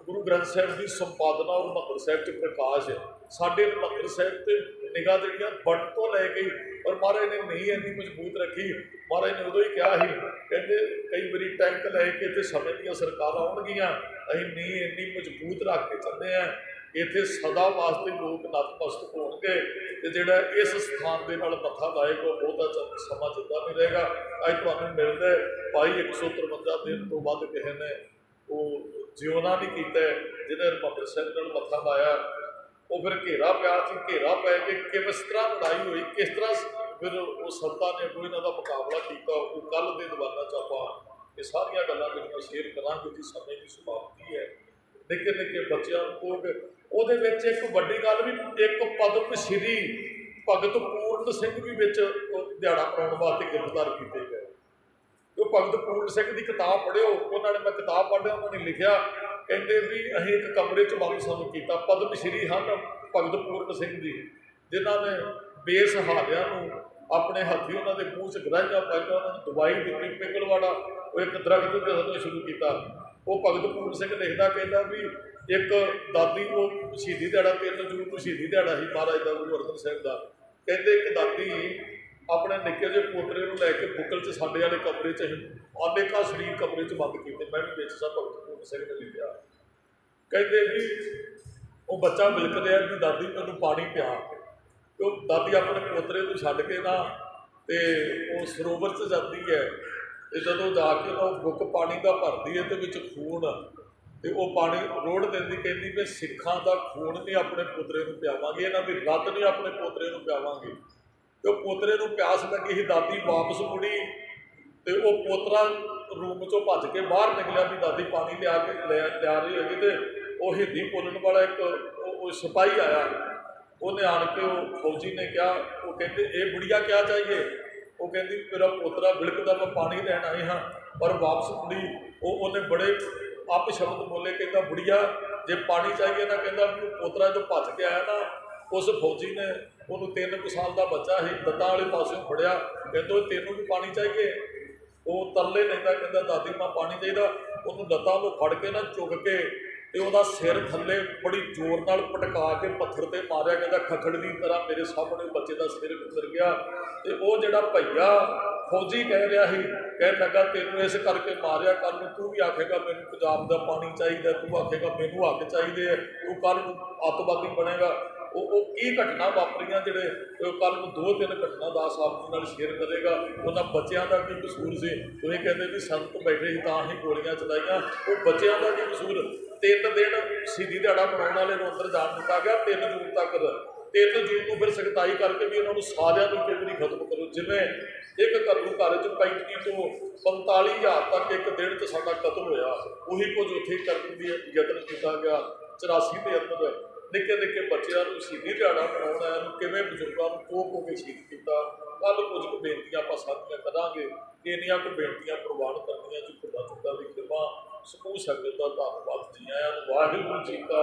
A: ਗੁਰੂ ਗ੍ਰੰਥ ਸਾਹਿਬ ਦੀ ਸੰਪਾਦਨਾ ਔਰ ਹਰਿਮੰਦਰ ਸਾਹਿਬ 'ਚ ਪ੍ਰਕਾਸ਼। ਸਾਡੇ ਹਰਿਮੰਦਰ ਸਾਹਿਬ 'ਤੇ ਨਿਗਾਹ ਜਿਹੜੀਆਂ ਬਣ ਤੋਂ ਲੈ ਕੇ ਔਰ ਮਹਾਰਾਜ ਨੇ ਨਹੀਂ ਇੰਨੀ ਮਜ਼ਬੂਤ ਰੱਖੀ। ਮਹਾਰਾਜ ਨੇ ਉਦੋਂ ਹੀ ਕਿਹਾ ਸੀ, ਕਹਿੰਦੇ ਕਈ ਵਾਰੀ ਟੈਂਕ ਲੈ ਕੇ ਇੱਥੇ ਸਮੇਂ ਦੀਆਂ ਸਰਕਾਰਾਂ ਆਉਣਗੀਆਂ, ਅਸੀਂ ਨਹੀਂ ਇੰਨੀ ਮਜ਼ਬੂਤ ਰੱਖ ਕੇ ਚੱਲਦੇ ਹਾਂ, ਇੱਥੇ ਸਦਾ ਵਾਸਤੇ ਲੋਕ ਨਤਮਸਤਕ ਹੋਣਗੇ ਤੇ ਜਿਹੜਾ ਇਸ ਸਥਾਨ ਦੇ ਨਾਲ ਮੱਥਾ ਲਾਏਗਾ ਉਹ ਬਹੁਤਾ ਸਮਾਂ ਜਿੱਦਾਂ ਨਹੀਂ ਰਹੇਗਾ। ਅੱਜ ਤੁਹਾਨੂੰ ਮਿਲਦਾ ਭਾਈ 153 ਦਿਨ ਤੋਂ ਵੱਧ ਕਿਸੇ ਨੇ ਉਹ ਜਿਉਣਾ ਨਹੀਂ ਕੀਤਾ, ਜਿਹਨੇ ਹਰਿਮੰਦਰ ਸਾਹਿਬ ਨਾਲ ਮੱਥਾ ਲਾਇਆ। ਉਹ ਫਿਰ ਘੇਰਾ ਪਿਆ ਸੀ, ਘੇਰਾ ਪੈ ਕੇ ਕਿਸ ਤਰ੍ਹਾਂ ਲੜਾਈ ਹੋਈ, ਕਿਸ ਤਰ੍ਹਾਂ ਫਿਰ ਉਹ ਸੰਤਾਂ ਨੇ ਕੋਈ ਇਹਨਾਂ ਦਾ ਮੁਕਾਬਲਾ ਕੀਤਾ, ਉਹ ਕੱਲ੍ਹ ਦੇ ਦੀਵਾਨਾਂ 'ਚ ਆਪਾਂ ਇਹ ਸਾਰੀਆਂ ਗੱਲਾਂ ਜਿਹੜੀਆਂ ਸ਼ੇਅਰ ਕਰਾਂਗੇ ਜੀ। ਸਮੇਂ ਦੀ ਸਮਾਪਤੀ ਹੈ, ਨਿੱਕੇ ਨਿੱਕੇ ਬੱਚਿਆਂ ਨੂੰ ਉਹਦੇ ਵਿੱਚ ਇੱਕ ਵੱਡੀ ਗੱਲ ਵੀ, ਇੱਕ ਪਦਮ ਸ਼੍ਰੀ ਭਗਤ ਪੂਰਨ ਸਿੰਘ ਵੀ ਵਿੱਚ ਦਿਹਾੜਾ ਮਨਾਉਣ ਵਾਸਤੇ ਗ੍ਰਿਫਤਾਰ ਕੀਤੇ ਗਏ। ਉਹ ਭਗਤ ਪੂਰਨ ਸਿੰਘ ਦੀ ਕਿਤਾਬ ਪੜ੍ਹਿਓ, ਉਹਨਾਂ ਨੇ, ਮੈਂ ਕਿਤਾਬ ਪੜ੍ਹਿਆ, ਉਹਨਾਂ ਨੇ ਲਿਖਿਆ, ਕਹਿੰਦੇ ਵੀ ਅਸੀਂ ਇੱਕ ਕਮਰੇ 'ਚ ਬੰਦ ਸਾਨੂੰ ਕੀਤਾ। ਪਦਮ ਸ਼੍ਰੀ ਹਨ ਭਗਤ ਪੂਰਨ ਸਿੰਘ ਜੀ, ਜਿਨ੍ਹਾਂ ਨੇ ਬੇਸਹਾਰਿਆਂ ਨੂੰ ਆਪਣੇ ਹੱਥੀਂ ਉਹਨਾਂ ਦੇ ਮੂੰਹ 'ਚ ਗਰਾਹੀਆਂ ਪਾਈਆਂ, ਉਹਨਾਂ ਨੂੰ ਦਵਾਈ ਦਿੱਤੀ, ਪਿੰਗਲਵਾੜਾ ਉਹ ਇੱਕ ਦਰਖਤ ਦੇ ਥੱਲੇ ਸ਼ੁਰੂ ਕੀਤਾ। ਉਹ ਭਗਤ ਪੂਰਨ ਸਿੰਘ ਲਿਖਦਾ, ਕਹਿੰਦਾ ਵੀ ਇੱਕ ਦਾਦੀ, ਉਹ ਸ਼ਹੀਦੀ ਦਿਹਾੜਾ 3 ਜੂਨ ਨੂੰ ਸ਼ਹੀਦੀ ਦਿਹਾੜਾ ਸੀ ਮਹਾਰਾਜ ਦਾ ਗੁਰੂ ਅਰਜਨ ਸਾਹਿਬ ਦਾ। ਕਹਿੰਦੇ ਇੱਕ ਦਾਦੀ ਆਪਣੇ ਨਿੱਕੇ ਜਿਹੇ ਪੋਤਰੇ ਨੂੰ ਲੈ ਕੇ ਬੁੱਕਲ 'ਚ ਸਾਡੇ ਵਾਲੇ ਕਮਰੇ 'ਚ ਅਨੇਕਾਂ ਸਰੀਰ ਕਮਰੇ 'ਚ ਬੰਦ ਕੀਤੇ। ਮੈਂ ਵੀ ਵਿੱਚ ਸਭ ਭਗਤ ਪੂਰਨ ਸਿੰਘ ਨੇ ਲਿਖਿਆ। ਕਹਿੰਦੇ ਵੀ ਉਹ ਬੱਚਾ ਵਿਲਕ ਰਿਹਾ ਵੀ ਦਾਦੀ ਮੈਨੂੰ ਪਾਣੀ ਪਿਆ। ਤੇ ਉਹ ਦਾਦੀ ਆਪਣੇ ਪੋਤਰੇ ਨੂੰ ਛੱਡ ਕੇ ਨਾ ਤੇ ਉਹ ਸਰੋਵਰ 'ਚ ਜਾਂਦੀ ਹੈ, ਤੇ ਜਦੋਂ ਜਾ ਕੇ ਨਾ ਉਹ ਬੁੱਕ ਪਾਣੀ ਦਾ ਭਰਦੀ ਹੈ ਤੇ ਵਿੱਚ ਖੂਨ, ਤੇ ਉਹ ਪਾਣੀ ਰੋੜ ਦਿੰਦੀ, ਕਹਿੰਦੀ ਵੀ ਸਿੱਖਾਂ ਦਾ ਖੂਨ ਨਹੀਂ ਆਪਣੇ ਪੋਤਰੇ ਨੂੰ ਪਿਆਵਾਂਗੇ, ਇਹਨਾਂ ਦੀ ਰੱਤ ਨਹੀਂ ਆਪਣੇ ਪੋਤਰੇ ਨੂੰ ਪਿਆਵਾਂਗੇ। ਤੇ ਉਹ ਪੋਤਰੇ ਨੂੰ ਪਿਆਸ ਲੱਗੀ ਸੀ, ਦਾਦੀ ਵਾਪਸ ਮੁੜੀ ਤੇ ਉਹ ਪੋਤਰਾ ਰੂਮ 'ਚੋਂ ਭੱਜ ਕੇ ਬਾਹਰ ਨਿਕਲਿਆ ਵੀ ਦਾਦੀ ਪਾਣੀ ਲਿਆ ਰਹੀ ਹੈਗੀ। ਤੇ ਉਹ ਹਿੰਦੀ ਬੋਲਣ ਵਾਲਾ ਇੱਕ ਉਹ ਸਿਪਾਹੀ ਆਇਆ, ਉਹਨੇ ਆਣ ਕੇ ਉਹ ਫੌਜੀ ਨੇ ਕਿਹਾ, ਉਹ ਕਹਿੰਦੇ ਇਹ ਬੁੜੀਆ ਕਿਆ ਚਾਹੀਏ? ਉਹ ਕਹਿੰਦੀ ਮੇਰਾ ਪੋਤਰਾ ਵਿਲਕਦਾ, ਮੈਂ ਪਾਣੀ ਲੈਣ ਆਈ ਹਾਂ ਪਰ ਵਾਪਸ ਮੁੜੀ। ਉਹਨੇ ਬੜੇ ਅੱਪ ਸ਼ਬਦ ਬੋਲੇ, ਕਹਿੰਦਾ ਬੁੜੀਆ ਜੇ ਪਾਣੀ ਚਾਹੀਏ ਨਾ, ਕਹਿੰਦਾ ਵੀ ਪੋਤਰਾ ਜਦੋਂ ਭੱਜ ਕੇ ਆਇਆ ਨਾ, ਉਸ ਫੌਜੀ ਨੇ ਉਹਨੂੰ 3 ਸਾਲ ਦਾ ਬੱਚਾ ਸੀ ਦੰਦਾਂ ਵਾਲੇ ਪਾਸਿਓਂ ਫੜਿਆ, ਕਹਿੰਦਾ ਤੈਨੂੰ ਵੀ ਪਾਣੀ ਚਾਹੀਏ? ਉਹ ਤਰਲੇ ਲੈਂਦਾ, ਕਹਿੰਦਾ ਦਾਦੀ ਮਾਂ ਪਾਣੀ ਚਾਹੀਦਾ। ਉਹਨੂੰ ਲੱਤਾਂ ਨੂੰ ਫੜ ਕੇ ਨਾ ਚੁੱਕ ਕੇ ਤੇ ਉਹਦਾ ਸਿਰ ਥੱਲੇ ਬੜੀ ਜ਼ੋਰ ਨਾਲ ਪਟਕਾ ਕੇ ਪੱਥਰ ਤੇ ਮਾਰਿਆ, ਕਹਿੰਦਾ ਖੱਖੜ ਦੀ ਤਰ੍ਹਾਂ ਮੇਰੇ ਸਾਹਮਣੇ ਬੱਚੇ ਦਾ ਸਿਰ ਗੁਜ਼ਰ ਗਿਆ। ਤੇ ਉਹ ਜਿਹੜਾ ਭਈਆ ਫੌਜੀ ਕਹਿ ਰਿਹਾ ਸੀ, ਕਹਿਣ ਲੱਗਾ ਤੈਨੂੰ ਇਸ ਕਰਕੇ ਮਾਰਿਆ, ਕੱਲ੍ਹ ਨੂੰ ਤੂੰ ਵੀ ਆਖੇਗਾ ਮੈਨੂੰ ਪੰਜਾਬ ਦਾ ਪਾਣੀ ਚਾਹੀਦਾ, ਤੂੰ ਆਖੇਗਾ ਮੈਨੂੰ ਹੱਕ ਚਾਹੀਦੇ ਆ, ਤੂੰ ਕੱਲ੍ਹ ਨੂੰ ਅੱਤਵਾਦੀ ਬਣੇਗਾ। ਉਹ ਕੀ ਘਟਨਾ ਵਾਪਰੀਆਂ ਜਿਹੜੇ ਕੱਲ੍ਹ ਨੂੰ 2-3 ਘਟਨਾ ਦਾ ਸਾਹਿਬ ਜੀ ਨਾਲ ਸ਼ੇਅਰ ਕਰੇਗਾ। ਉਹਨਾਂ ਬੱਚਿਆਂ ਦਾ ਕੀ ਕਸੂਰ ਸੀ? ਤੁਸੀਂ ਕਹਿੰਦੇ ਵੀ ਸੰਤ ਬੈਠੇ ਸੀ ਤਾਂ ਹੀ ਗੋਲੀਆਂ ਚਲਾਈਆਂ, ਉਹ ਬੱਚਿਆਂ ਦਾ ਕੀ ਕਸੂਰ? 3 ਦਿਨ ਸ਼ਹੀਦੀ ਦਿਹਾੜਾ ਮਨਾਉਣ ਵਾਲੇ ਨੂੰ ਅੰਦਰ ਜਾਣ ਦਿੱਤਾ ਗਿਆ 3 ਜੂਨ ਤੱਕ। 3 ਜੂਨ ਨੂੰ ਫਿਰ ਸਖਤਾਈ ਕਰਕੇ ਵੀ ਉਹਨਾਂ ਨੂੰ ਸਾਰਿਆਂ ਨੂੰ ਇੱਕ ਵਾਰੀ ਖਤਮ ਕਰੋ। ਜਿਵੇਂ ਇੱਕ ਘਰ 'ਚ 35 ਤੋਂ 45,000 ਤੱਕ ਇੱਕ ਦਿਨ 'ਚ ਸਾਡਾ ਕਤਲ ਹੋਇਆ, ਉਹੀ ਕੁਝ ਉੱਥੇ ਕਰਨ ਦੀ ਯਤਨ ਕੀਤਾ ਗਿਆ। 84 ਦੇ ਅੰਦਰ ਨਿੱਕੇ ਨਿੱਕੇ ਬੱਚਿਆਂ ਨੂੰ ਸ਼ਹੀਦੀ ਦਿਹਾੜਾ ਮਨਾਉਣਾ, ਇਹਨੂੰ ਕਿਵੇਂ ਬਜ਼ੁਰਗਾਂ ਨੂੰ ਖੋ ਕੇ ਸ਼ਹੀਦ ਕੀਤਾ। ਕੱਲ੍ਹ ਕੁਝ ਕੁ ਬੇਨਤੀਆਂ ਆਪਾਂ ਸਾਂਝੀਆਂ ਕਰਾਂਗੇ, ਇੰਨੀਆਂ ਕੁ ਬੇਨਤੀਆਂ ਪ੍ਰਵਾਨ ਕਰਨੀਆਂ ਜੀ। ਖੁਦਾ ਚੁੱਕਾ ਦੀ ਕਿਰਪਾ, ਸਮੂਹ ਸੰਗਤ ਦਾ ਧੰਨਵਾਦ। ਜੀ ਆਇਆਂ ਨੂੰ। ਵਾਹਿਗੁਰੂ ਜੀ ਕਾ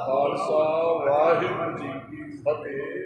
A: ਖਾਲਸਾ, ਵਾਹਿਗੁਰੂ ਜੀ ਕੀ ਫਤਿਹ।